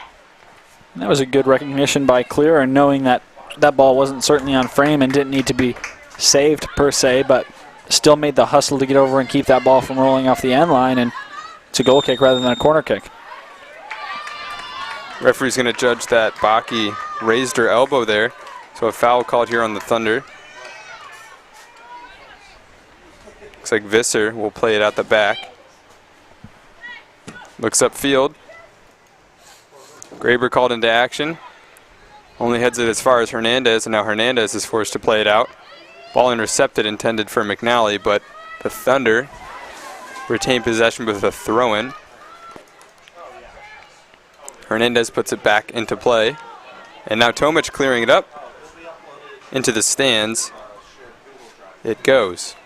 That was a good recognition by Clearer, knowing that that ball wasn't certainly on frame and didn't need to be saved per se, but still made the hustle to get over and keep that ball from rolling off the end line, and it's a goal kick rather than a corner kick. Referee's going to judge that Baki raised her elbow there, so a foul called here on the Thunder. Looks like Visser will play it out the back. Looks upfield. Graber called into action. Only heads it as far as Hernandez, and now Hernandez is forced to play it out. Ball intercepted, intended for McNally, but the Thunder retain possession with a throw-in. Hernandez puts it back into play. And now Tomic clearing it up into the stands. It goes.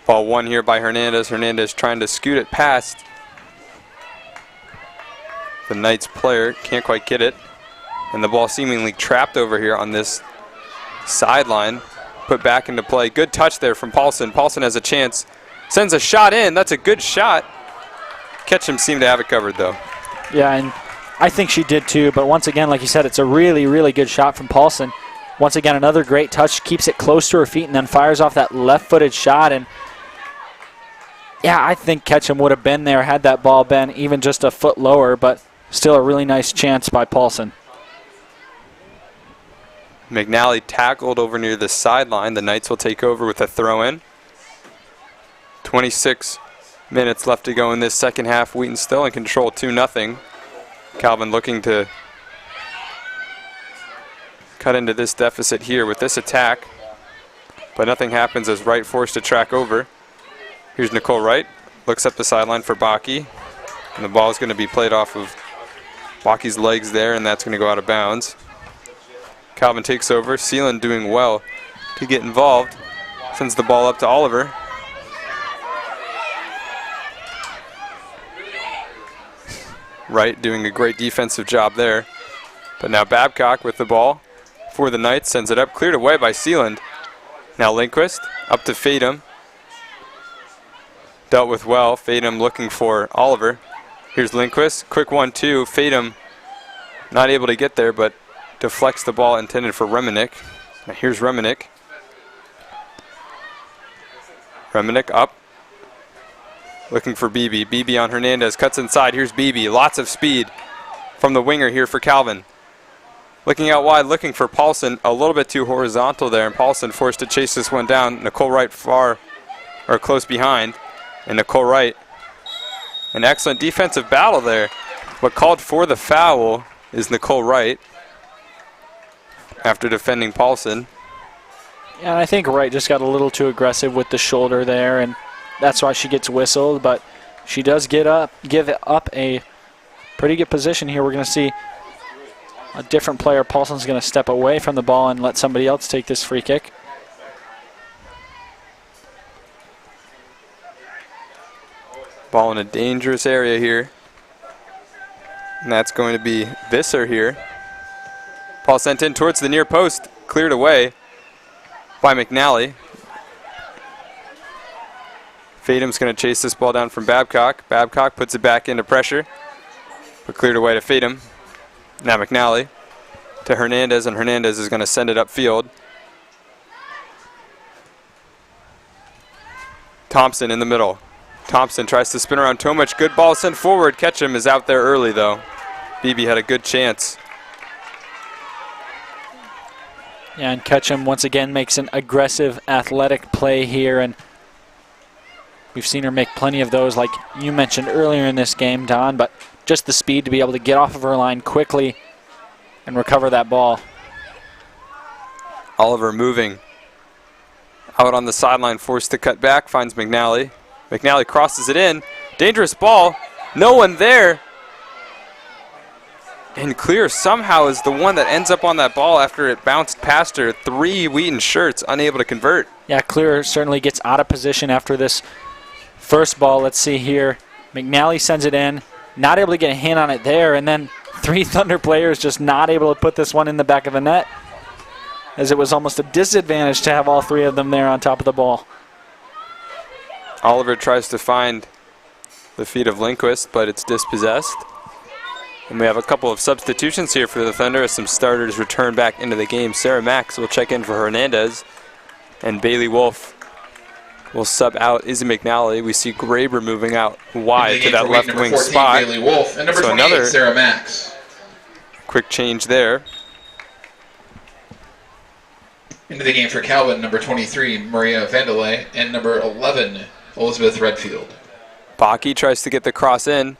Ball won here by Hernandez. Hernandez trying to scoot it past the Knights player. Can't quite get it. And the ball seemingly trapped over here on this sideline. Put back into play. Good touch there from Paulson. Paulson has a chance. Sends a shot in. That's a good shot. Ketchum seemed to have it covered, though. Yeah, and I think she did too. But once again, like you said, it's a really, really good shot from Paulson. Once again, another great touch. Keeps it close to her feet and then fires off that left-footed shot. And yeah, I think Ketchum would have been there had that ball been even just a foot lower, but still a really nice chance by Paulson. McNally tackled over near the sideline. The Knights will take over with a throw-in. 26 minutes left to go in this second half. Wheaton still in control, 2-0. Calvin looking to cut into this deficit here with this attack, but nothing happens as Wright forced to track over. Here's Nicole Wright, looks up the sideline for Baki, and the ball is going to be played off of Baki's legs there, and that's going to go out of bounds. Calvin takes over. Seelan doing well to get involved. Sends the ball up to Oliver. Wright doing a great defensive job there. But now Babcock with the ball for the Knights. Sends it up. Cleared away by Seeland. Now Lindquist up to Fadum. Dealt with well. Fadum looking for Oliver. Here's Lindquist. Quick 1-2. Fadum not able to get there, but deflects the ball intended for Reminick. Now here's Reminick. Reminick up. Looking for Beebe. Beebe on Hernandez. Cuts inside. Here's Beebe. Lots of speed from the winger here for Calvin. Looking out wide, looking for Paulson. A little bit too horizontal there, and Paulson forced to chase this one down. Nicole Wright far, or close behind. And Nicole Wright, an excellent defensive battle there. What called for the foul is Nicole Wright after defending Paulson. Yeah, and I think Wright just got a little too aggressive with the shoulder there, and that's why she gets whistled. But she does give up a pretty good position here. We're going to see a different player. Paulson's going to step away from the ball and let somebody else take this free kick. Ball in a dangerous area here. And that's going to be Visser here. Ball sent in towards the near post. Cleared away by McNally. Fadum's going to chase this ball down from Babcock. Babcock puts it back into pressure, but cleared away to Fadum. Now McNally to Hernandez, and Hernandez is going to send it upfield. Thompson in the middle. Thompson tries to spin around Tomic. Good ball sent forward. Ketchum is out there early, though. Beebe had a good chance. Yeah, and Ketchum once again makes an aggressive, athletic play here, and we've seen her make plenty of those, like you mentioned earlier in this game, Don, but just the speed to be able to get off of her line quickly and recover that ball. Oliver moving out on the sideline, forced to cut back, finds McNally. McNally crosses it in. Dangerous ball. No one there. And Clear somehow is the one that ends up on that ball after it bounced past her. 3 Wheaton shirts unable to convert. Yeah, Clear certainly gets out of position after this first ball. Let's see here. McNally sends it in. Not able to get a hand on it there. And then 3 Thunder players just not able to put this one in the back of the net, as it was almost a disadvantage to have all 3 of them there on top of the ball. Oliver tries to find the feet of Lindquist, but it's dispossessed. And we have a couple of substitutions here for the Thunder as some starters return back into the game. Sarah Max will check in for Hernandez, and Bailey Wolf will sub out Izzy McNally. We see Graber moving out wide to that left wing 14, spot. Bailey Wolf, and number 28, another Sarah Max. Quick change there. Into the game for Calvin, number 23, Maria Vandelay, and number 11, Elizabeth Redfield. Baki tries to get the cross in.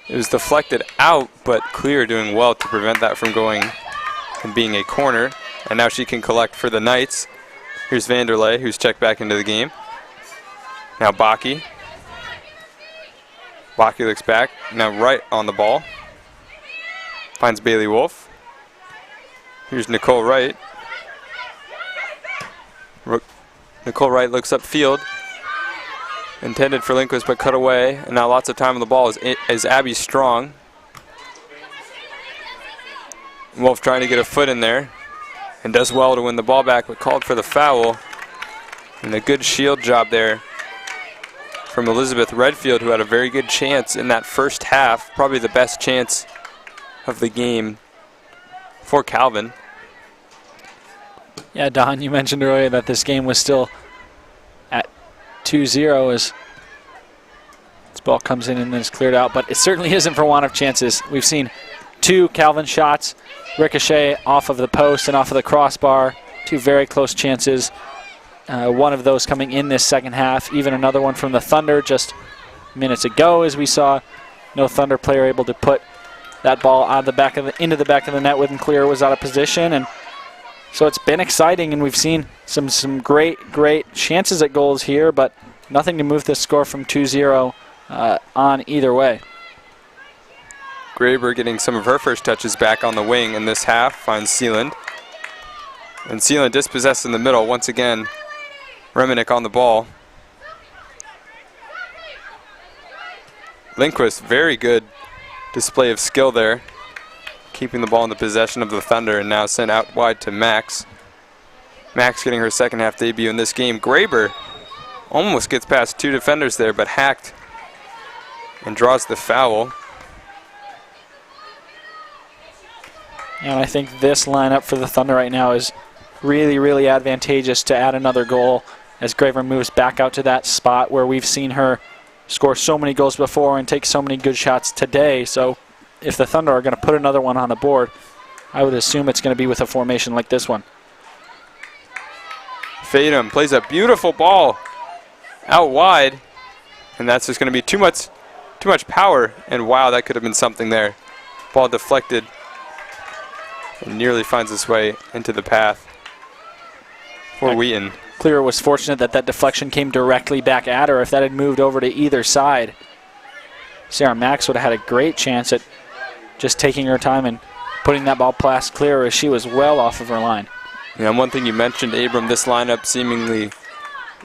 It was deflected out, but Clear doing well to prevent that from going and being a corner. And now she can collect for the Knights. Here's Vanderlei, who's checked back into the game. Now Baki. Baki looks back, now right on the ball. Finds Bailey Wolf. Here's Nicole Wright. Nicole Wright looks upfield. Intended for Lindquist, but cut away. And now lots of time on the ball is Abby Strong. Wolf trying to get a foot in there. And does well to win the ball back, but called for the foul. And a good shield job there from Elizabeth Redfield, who had a very good chance in that first half. Probably the best chance of the game for Calvin. Yeah, Don, you mentioned earlier that this game was still at 2-0 as this ball comes in and then it's cleared out, but it certainly isn't for want of chances. We've seen 2 Calvin shots ricochet off of the post and off of the crossbar. 2 very close chances. One of those coming in this second half. Even another one from the Thunder just minutes ago, as we saw. No Thunder player able to put that ball out of the back of into the back of the net when Clear was out of position. And so it's been exciting, and we've seen some great chances at goals here, but nothing to move this score from 2-0 on either way. Graber getting some of her first touches back on the wing in this half, finds Sealand. And Sealand dispossessed in the middle. Once again, Reminick on the ball. Lindquist, very good display of skill there, keeping the ball in the possession of the Thunder, and now sent out wide to Max. Max getting her second half debut in this game. Graber almost gets past 2 defenders there, but hacked and draws the foul. And I think this lineup for the Thunder right now is really advantageous to add another goal as Graber moves back out to that spot where we've seen her score so many goals before and take so many good shots today. So if the Thunder are going to put another one on the board, I would assume it's going to be with a formation like this one. Fadum plays a beautiful ball out wide, and that's just going to be too much power. And wow, that could have been something there. Ball deflected and nearly finds its way into the path for Wheaton. Clear was fortunate that deflection came directly back at her. If that had moved over to either side, Sarah Max would have had a great chance at just taking her time and putting that ball past Clear, as she was well off of her line. Yeah, and one thing you mentioned, Abram, this lineup seemingly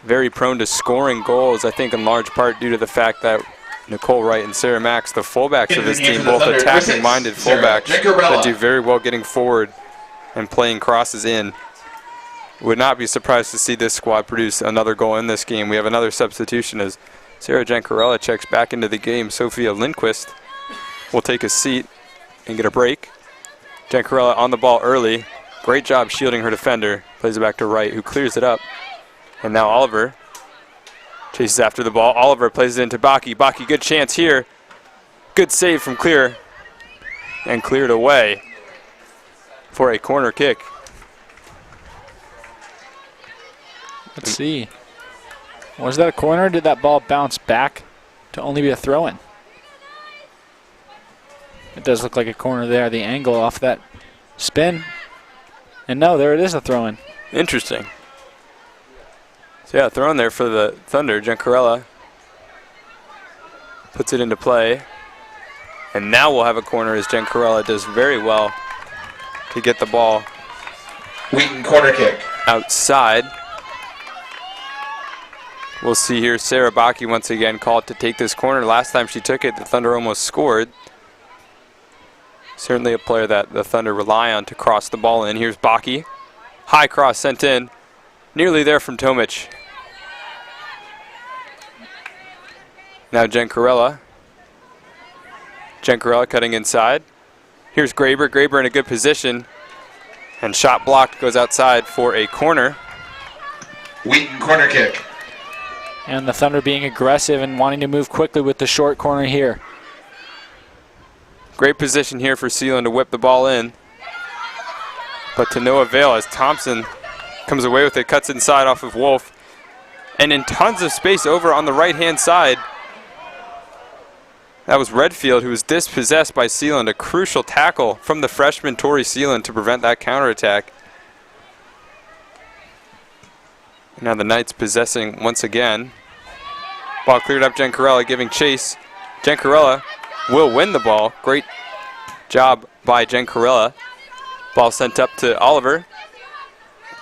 very prone to scoring goals, I think in large part due to the fact that Nicole Wright and Sarah Max, the fullbacks of this team, both attacking-minded fullbacks that do very well getting forward and playing crosses in. Would not be surprised to see this squad produce another goal in this game. We have another substitution as Sarah Jancarella checks back into the game. Sophia Lindquist will take a seat and get a break. Jancarella on the ball early. Great job shielding her defender. Plays it back to Wright, who clears it up. And now Oliver chases after the ball. Oliver plays it into Baki. Baki, good chance here. Good save from Clear. And cleared away for a corner kick. Let's see. Was that a corner, or did that ball bounce back to only be a throw-in? It does look like a corner there, the angle off that spin. And no, there it is, a throw-in. Interesting. So yeah, throw in there for the Thunder. Jancarella puts it into play. And now we'll have a corner as Jen Corella does very well to get the ball Wheaton corner kick. outside. We'll see here Sarah Baki once again called to take this corner. Last time she took it, the Thunder almost scored. Certainly a player that the Thunder rely on to cross the ball in. Here's Baki. High cross sent in. Nearly there from Tomic. Now Jen Corella. Jen Corella cutting inside. Here's Graber. Graber in a good position. And shot blocked, goes outside for a corner. Wheaton corner kick. And the Thunder being aggressive and wanting to move quickly with the short corner here. Great position here for Sealand to whip the ball in. But to no avail as Thompson comes away with it, cuts inside off of Wolf. And in tons of space over on the right-hand side. That was Redfield, who was dispossessed by Sealand. A crucial tackle from the freshman Tori Sealand to prevent that counterattack. Now the Knights possessing once again. Ball cleared up, Jen Corella giving chase. Jen Corella will win the ball. Great job by Jen Corella. Ball sent up to Oliver.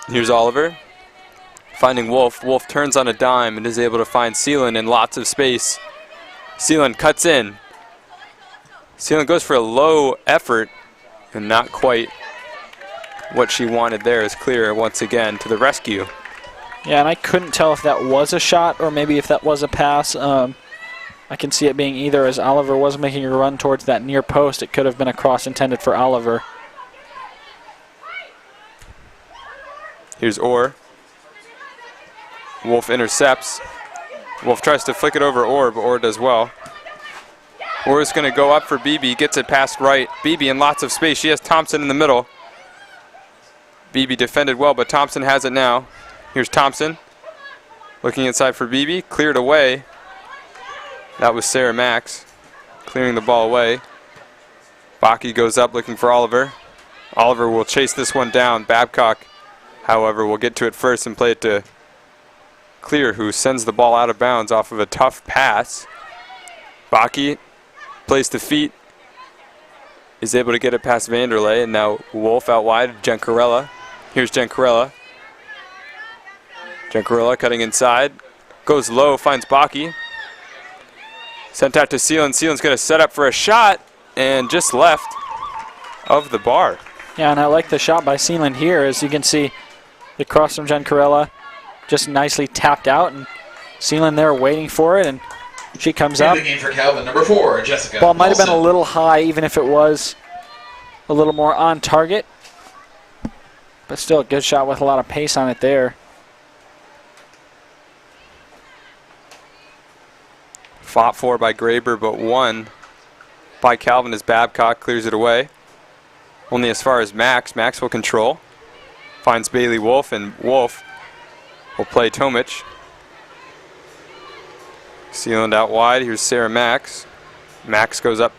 Here's Oliver finding Wolf. Wolf turns on a dime and is able to find Sealand in lots of space. Sealand cuts in. Sealand goes for a low effort and not quite what she wanted there is clear once again to the rescue. Yeah, and I couldn't tell if that was a shot or maybe if that was a pass. I can see it being either, as Oliver was making a run towards that near post. It could have been a cross intended for Oliver. Here's Orr. Wolf intercepts. Wolf tries to flick it over Orr, but Orr does well. Orr is going to go up for Beebe, gets it past right. Beebe in lots of space. She has Thompson in the middle. Beebe defended well, but Thompson has it now. Here's Thompson looking inside for Beebe, cleared away. That was Sarah Max clearing the ball away. Baki goes up looking for Oliver. Oliver will chase this one down. Babcock, however, will get to it first and play it to Clear, who sends the ball out of bounds off of a tough pass. Baki plays to feet, is able to get it past Vanderlei, and now Wolf out wide, Jen Corella. Here's Jen Corella. Jen Corella cutting inside, goes low, finds Baki. Sent out to Sealand. Sealand's going to set up for a shot, and just left of the bar. Yeah, and I like the shot by Sealand here. As you can see, the cross from Jen Corella just nicely tapped out, and Sealand there waiting for it, and she comes up. The game for Calvin, number 4, Jessica. Ball might have been a little high, even if it was a little more on target. But still a good shot with a lot of pace on it there. Fought for by Graber, but won by Calvin as Babcock clears it away. Only as far as Max. Max will control. Finds Bailey Wolf, and Wolf will play Tomic. Sealand out wide. Here's Sarah Max. Max goes up.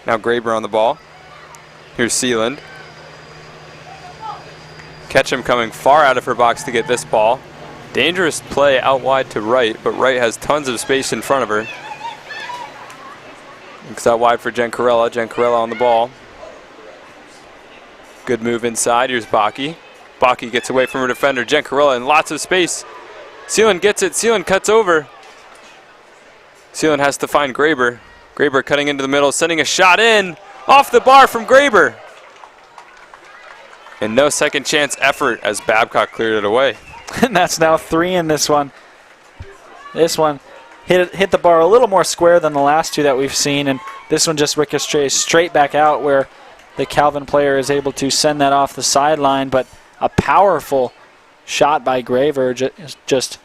Now Graber on the ball. Here's Sealand. Ketchum coming far out of her box to get this ball. Dangerous play out wide to Wright, but Wright has tons of space in front of her. Looks out wide for Jen Corella. Jen Corella on the ball. Good move inside. Here's Baki. Baki gets away from her defender. Jen Corella in lots of space. Sealand gets it. Sealand cuts over. Sealand has to find Graber. Graber cutting into the middle, sending a shot in. Off the bar from Graber. And no second chance effort as Babcock cleared it away. And that's now 3 in this one. This one hit the bar a little more square than the last 2 that we've seen, and this one just ricochets straight back out where the Calvin player is able to send that off the sideline, but a powerful shot by Graver just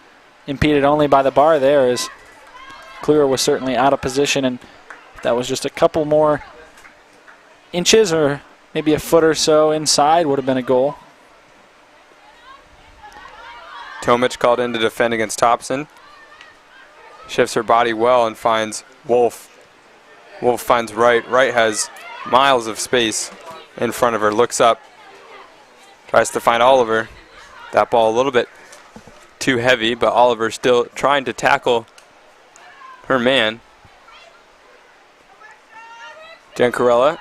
impeded only by the bar there, as Clear was certainly out of position, and that was just a couple more inches or maybe a foot or so inside would have been a goal. Tomic called in to defend against Thompson. Shifts her body well and finds Wolf. Wolf finds Wright. Wright has miles of space in front of her. Looks up. Tries to find Oliver. That ball a little bit too heavy, but Oliver still trying to tackle her man. Jancarella.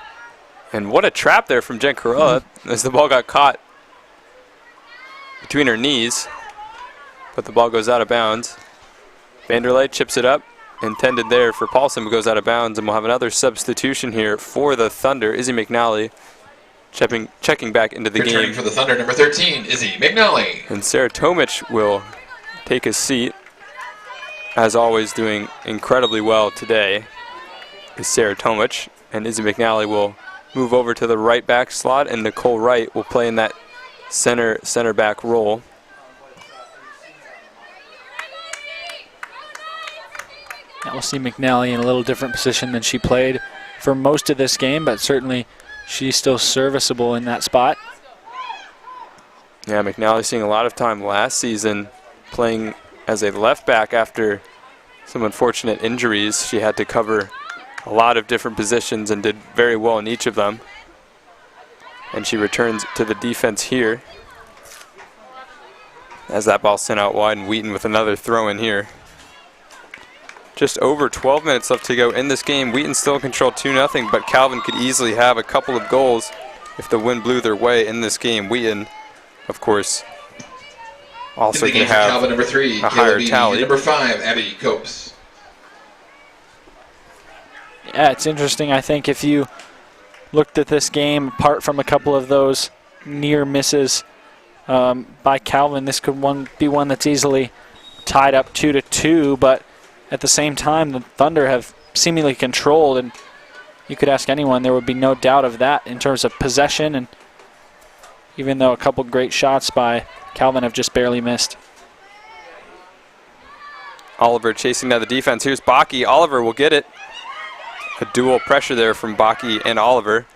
And what a trap there from Jancarella as the ball got caught between her knees. But the ball goes out of bounds. Vanderlei chips it up. Intended there for Paulson, but goes out of bounds. And we'll have another substitution here for the Thunder. Izzy McNally checking back into the Returning game. for the Thunder, number 13, Izzy McNally. And Sarah Tomic will take a seat. As always, doing incredibly well today is Sarah Tomic. And Izzy McNally will move over to the right back slot, and Nicole Wright will play in that center back role. Now we'll see McNally in a little different position than she played for most of this game, but certainly she's still serviceable in that spot. Yeah, McNally seeing a lot of time last season playing as a left back after some unfortunate injuries. She had to cover a lot of different positions and did very well in each of them. And she returns to the defense here as that ball sent out wide, and Wheaton with another throw in here. Just over 12 minutes left to go in this game. Wheaton still in control 2-0, but Calvin could easily have a couple of goals if the wind blew their way in this game. Wheaton, of course, also can have Calvin, number 3, a higher tally. Number 5, Abby Copes. Yeah, it's interesting. I think if you looked at this game, apart from a couple of those near misses by Calvin, this could be one that's easily tied up 2-2, but at the same time, the Thunder have seemingly controlled, and you could ask anyone, there would be no doubt of that in terms of possession, and even though a couple great shots by Calvin have just barely missed. Oliver chasing down the defense. Here's Baki. Oliver will get it. A dual pressure there from Baki and Oliver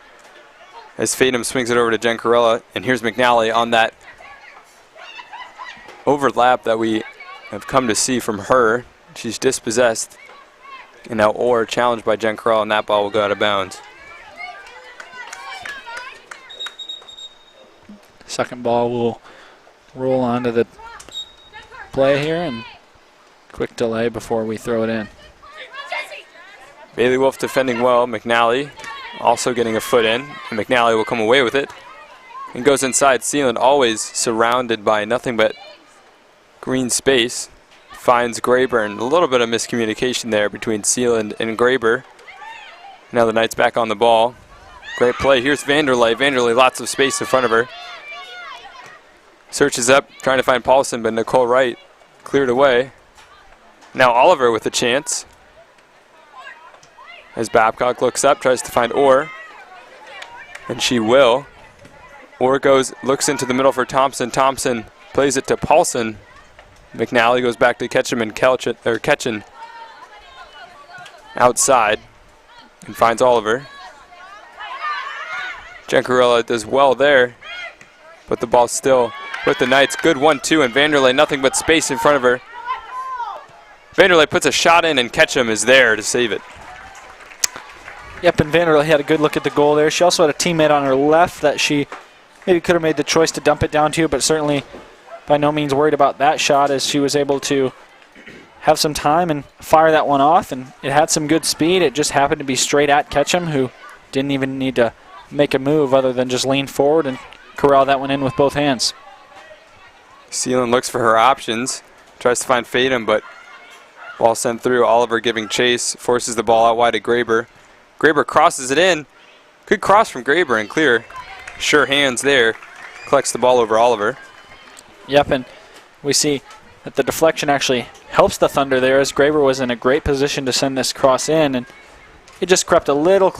as Fatum swings it over to Jancarella. And here's McNally on that overlap that we have come to see from her. She's dispossessed. And now Orr challenged by Jancarella, and that ball will go out of bounds. Second ball will roll onto the play here, and quick delay before we throw it in. Bailey Wolf defending well. McNally also getting a foot in, and McNally will come away with it and goes inside. Sealand always surrounded by nothing but green space. Finds Grayburn. A little bit of miscommunication there between Sealand and Graber. Now the Knights back on the ball. Great play. Here's Vanderlei. Vanderlei, lots of space in front of her. Searches up, trying to find Paulson, but Nicole Wright cleared away. Now Oliver with a chance. As Babcock looks up, tries to find Orr. And she will. Orr looks into the middle for Thompson. Thompson plays it to Paulson. McNally goes back to Ketchum and Ketchen outside and finds Oliver. Jancarella does well there, but the ball's still with the Knights. Good 1-2, and Vanderlei nothing but space in front of her. Vanderlei puts a shot in, and Ketchum is there to save it. Yep, and Vanderlei had a good look at the goal there. She also had a teammate on her left that she maybe could have made the choice to dump it down to, but certainly by no means worried about that shot, as she was able to have some time and fire that one off, and it had some good speed. It just happened to be straight at Ketchum, who didn't even need to make a move other than just lean forward and corral that one in with both hands. Sealand looks for her options, tries to find Fatum, but ball sent through. Oliver giving chase, forces the ball out wide to Graber. Graber crosses it in. Good cross from Graber and clear. Sure hands there. Collects the ball over Oliver. Yep, and we see that the deflection actually helps the Thunder there, as Graber was in a great position to send this cross in, and it just crept a little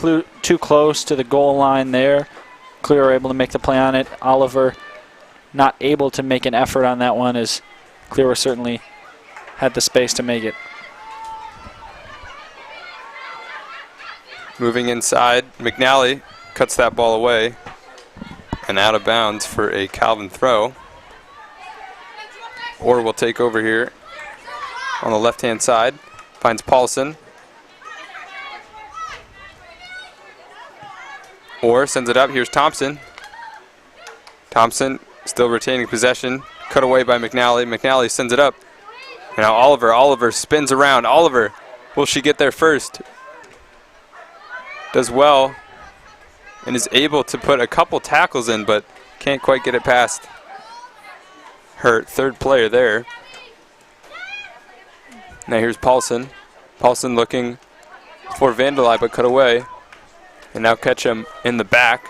too close to the goal line there. Clear able to make the play on it. Oliver not able to make an effort on that one, as Clear certainly had the space to make it. Moving inside, McNally cuts that ball away and out of bounds for a Calvin throw. Orr will take over here on the left-hand side. Finds Paulson. Orr sends it up. Here's Thompson. Thompson still retaining possession. Cut away by McNally. McNally sends it up. And now Oliver. Oliver spins around. Oliver, will she get there first? does well and is able to put a couple tackles in, but can't quite get it past her third player there. Now here's Paulson. Paulson looking for Vanderlei, but cut away. And now Ketchum in the back.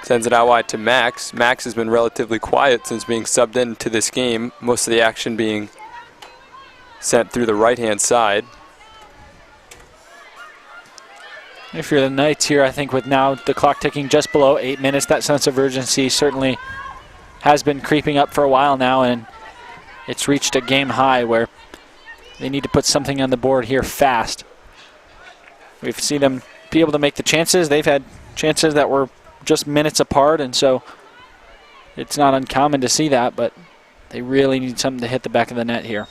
Sends it out wide to Max. Max has been relatively quiet since being subbed into this game. Most of the action being sent through the right-hand side. If you're the Knights here, I think with now the clock ticking just below 8 minutes, that sense of urgency certainly has been creeping up for a while now, and it's reached a game high where they need to put something on the board here fast. We've seen them be able to make the chances. They've had chances that were just minutes apart, and so it's not uncommon to see that, but they really need something to hit the back of the net here.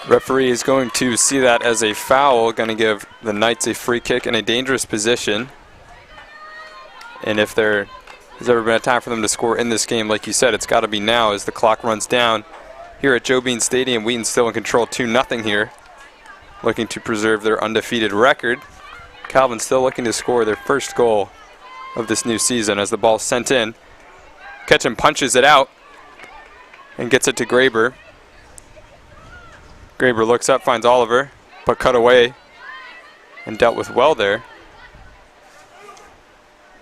Referee is going to see that as a foul, going to give the Knights a free kick in a dangerous position. And if there has ever been a time for them to score in this game, like you said, it's got to be now as the clock runs down. Here at Joe Bean Stadium, Wheaton still in control 2-0 here, looking to preserve their undefeated record. Calvin still looking to score their first goal of this new season as the ball's sent in. Ketchum punches it out and gets it to Graber. Graber looks up, finds Oliver, but cut away and dealt with well there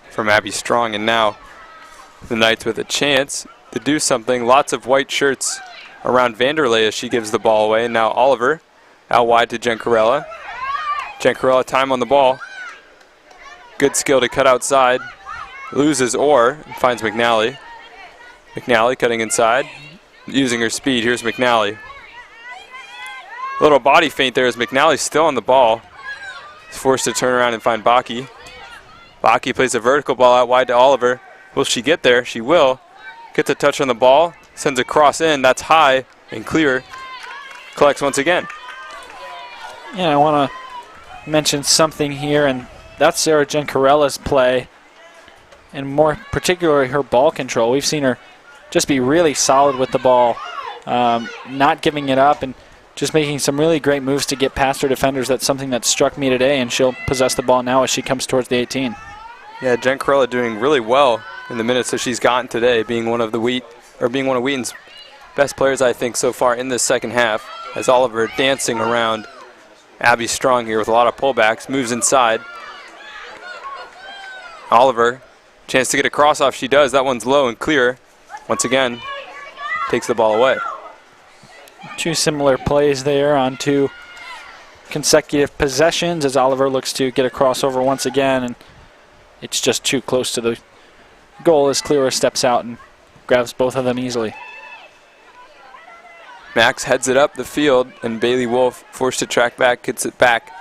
from Abby Strong. And now the Knights with a chance to do something. Lots of white shirts around Vanderlei as she gives the ball away. And now Oliver out wide to Gencarella. Gencarella, time on the ball. Good skill to cut outside. Loses Orr and finds McNally. McNally cutting inside, using her speed. Here's McNally. Little body feint there as McNally's still on the ball. He's forced to turn around and find Baki. Baki plays a vertical ball out wide to Oliver. Will she get there? She will. Gets a touch on the ball. Sends a cross in. That's high and clear. Collects once again. Yeah, I want to mention something here, and that's Sarah Gencarella's play, and more particularly her ball control. We've seen her just be really solid with the ball, not giving it up, and just making some really great moves to get past her defenders. That's something that struck me today, and she'll possess the ball now as she comes towards the 18. Yeah, Gencarella doing really well in the minutes that she's gotten today, being one of Wheaton's best players, I think, so far in this second half. As Oliver dancing around Abby Strong here with a lot of pullbacks, moves inside. Oliver, chance to get a cross off. She does. That one's low and clear. Once again, takes the ball away. Two similar plays there on two consecutive possessions as Oliver looks to get a crossover once again, and it's just too close to the goal as Clearer steps out and grabs both of them easily. Max heads it up the field, and Bailey Wolf, forced to track back, gets it back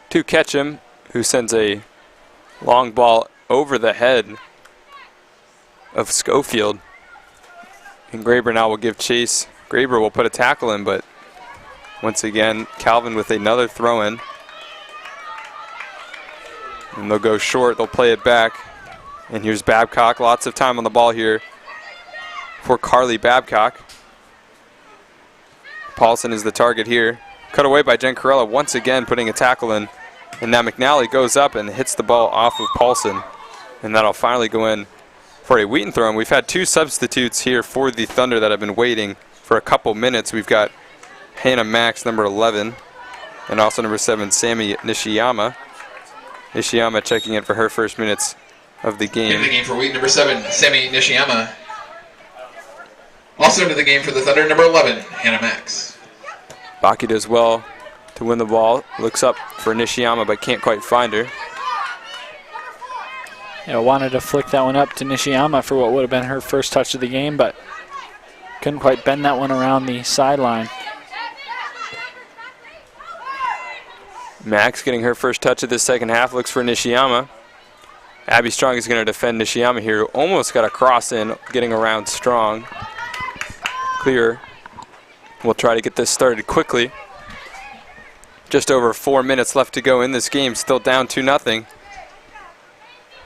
to Ketchum, who sends a long ball over the head of Schofield. And Graber now will give chase. Graber will put a tackle in, but once again, Calvin with another throw in. And they'll go short, they'll play it back. And here's Babcock, lots of time on the ball here for Carly Babcock. Paulson is the target here. Cut away by Gencarella, once again putting a tackle in. And now McNally goes up and hits the ball off of Paulson. And that'll finally go in for a Wheaton throw. And we've had two substitutes here for the Thunder that have been waiting for a couple minutes. We've got Hannah Max, number 11, and also number 7, Sammy Nishiyama. Nishiyama checking in for her first minutes of the game. Into the game for Wheaton, number 7, Sammy Nishiyama. Also into the game for the Thunder, number 11, Hannah Max. Baki does well to win the ball. Looks up for Nishiyama, but can't quite find her. Yeah, wanted to flick that one up to Nishiyama for what would have been her first touch of the game, but couldn't quite bend that one around the sideline. Max getting her first touch of this second half, looks for Nishiyama. Abby Strong is going to defend Nishiyama here. Almost got a cross in, getting around Strong. Clear. We'll try to get this started quickly. Just over 4 minutes left to go in this game, still down 2-0.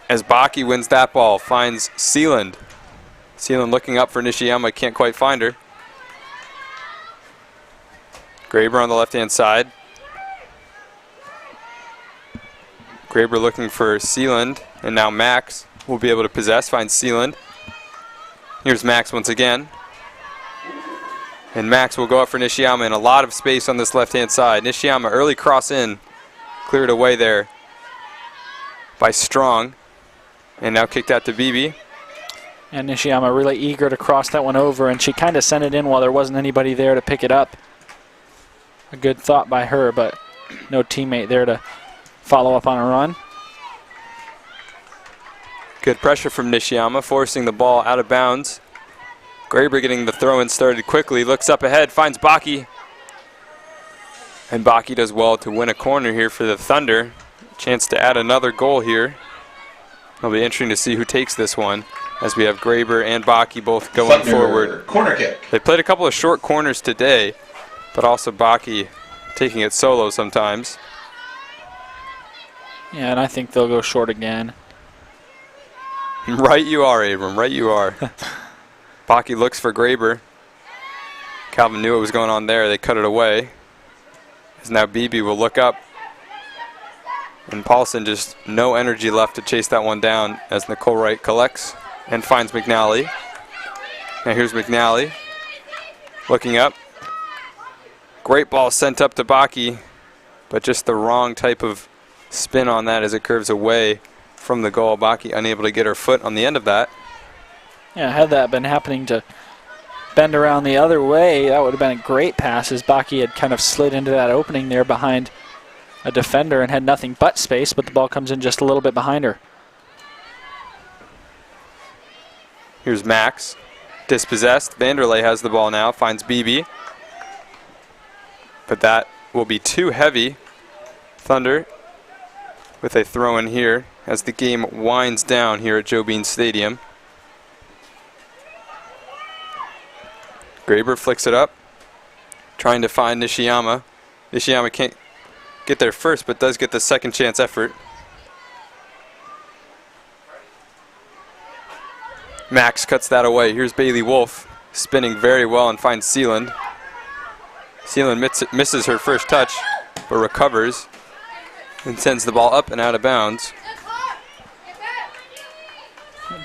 As Baki wins that ball, finds Sealand. Sealand looking up for Nishiyama, can't quite find her. Graber on the left-hand side. Graber looking for Sealand, and now Max will be able to possess, finds Sealand. Here's Max once again. And Max will go up for Nishiyama in a lot of space on this left-hand side. Nishiyama early cross in, cleared away there by Strong, and now kicked out to Bibi. And Nishiyama really eager to cross that one over, and she kind of sent it in while there wasn't anybody there to pick it up. A good thought by her, but no teammate there to follow up on a run. Good pressure from Nishiyama, forcing the ball out of bounds. Graber getting the throw-in started quickly, looks up ahead, finds Baki. And Baki does well to win a corner here for the Thunder. Chance to add another goal here. It'll be interesting to see who takes this one, as we have Graber and Baki both going Thunder forward. Corner kick. They played a couple of short corners today, but also Baki taking it solo sometimes. Yeah, and I think they'll go short again. Right you are, Abram, right you are. Baki looks for Graber. Calvin knew what was going on there. They cut it away. As now Bibi will look up. And Paulson just no energy left to chase that one down as Nicole Wright collects and finds McNally. Now here's McNally looking up. Great ball sent up to Baki, but just the wrong type of spin on that as it curves away from the goal. Baki unable to get her foot on the end of that. Yeah, had that been happening to bend around the other way, that would have been a great pass, as Baki had kind of slid into that opening there behind a defender and had nothing but space, but the ball comes in just a little bit behind her. Here's Max, dispossessed. Vanderlei has the ball now, finds Bibi. But that will be too heavy. Thunder with a throw in here as the game winds down here at Joe Bean Stadium. Graber flicks it up, trying to find Nishiyama. Nishiyama can't get there first, but does get the second chance effort. Max cuts that away. Here's Bailey Wolf, spinning very well and finds Sealand. Sealand misses her first touch, but recovers and sends the ball up and out of bounds.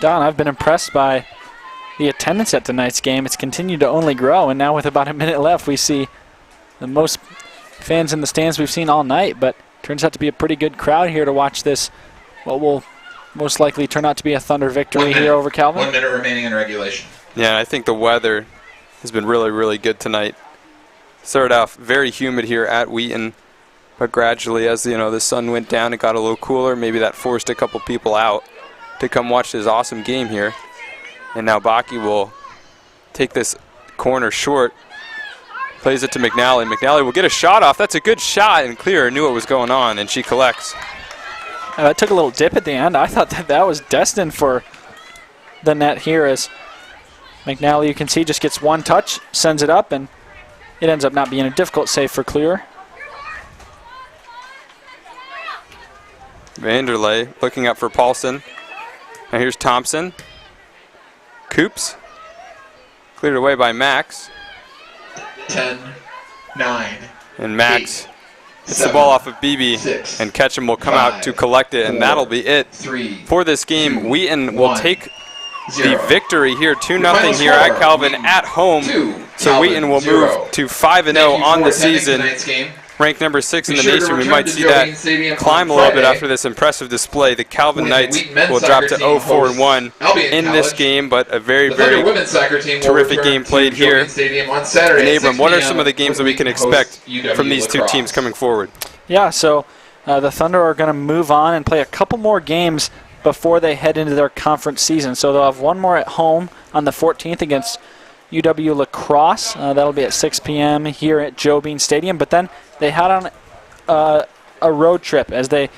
Don, I've been impressed by the attendance at tonight's game. It's continued to only grow, and now with about a minute left, we see the most fans in the stands we've seen all night, but turns out to be a pretty good crowd here to watch this, what will most likely turn out to be a Thunder victory here over Calvin. 1 minute remaining in regulation. Yeah, I think the weather has been really, really good tonight. Started off very humid here at Wheaton, but gradually as the sun went down, it got a little cooler. Maybe that forced a couple people out to come watch this awesome game here. And now Baki will take this corner short, plays it to McNally. McNally will get a shot off. That's a good shot, and Clear knew what was going on, and she collects. That took a little dip at the end. I thought that was destined for the net here, as McNally, you can see, just gets one touch, sends it up, and it ends up not being a difficult save for Clear. Vanderlei looking up for Paulson. Now here's Thompson. Coops. Cleared away by Max. 10, 9. And Max 8, hits 7, the ball off of Bibi, 6, and Ketchum will come 5, out to collect it, and 4, that'll be it 3, for this game. 2, Wheaton will 1, take 0. the victory here, 2-0 Final here at score, Calvin Wheaton at home. 2, So Calvin Wheaton will 0. move to 5-0 on the season. Ranked number 6 in Be the sure to nation. We return might to see Joe that Bean Stadium climb a on little bit Friday, after this impressive display. The Calvin when the Knights Wheaton men's will drop to soccer team 0-4-1 Albion in this College. game, but a very, The Thunder very women's soccer team will terrific return game to played Joe here. Bean Stadium on Saturday And at Abram, 6 what are p.m. some of the games that we can when Wheaton expect hosts UW from these two lacrosse. teams coming forward? Yeah, so the Thunder are going to move on and play a couple more games before they head into their conference season. So they'll have one more at home on the 14th against UW Lacrosse. That'll be at 6 p.m. here at Joe Bean Stadium. But then they head on a road trip as they,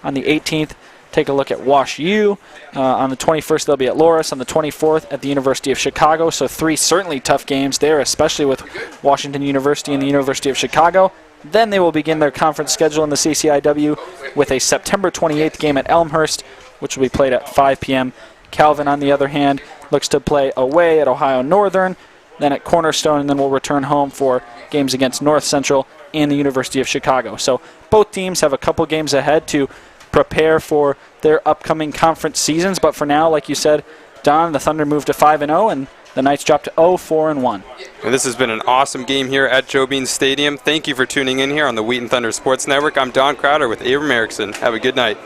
on the 18th, take a look at Wash U. On the 21st, they'll be at Loras. On the 24th, at the University of Chicago. So 3 certainly tough games there, especially with Washington University and the University of Chicago. Then they will begin their conference schedule in the CCIW with a September 28th game at Elmhurst, which will be played at 5 p.m. Calvin, on the other hand, looks to play away at Ohio Northern then at Cornerstone, and then we'll return home for games against North Central and the University of Chicago. So both teams have a couple games ahead to prepare for their upcoming conference seasons. But for now, like you said, Don, the Thunder moved to 5-0, and the Knights dropped to 0-4-1. And this has been an awesome game here at Joe Beans Stadium. Thank you for tuning in here on the Wheaton Thunder Sports Network. I'm Don Crowder with Abram Erickson. Have a good night.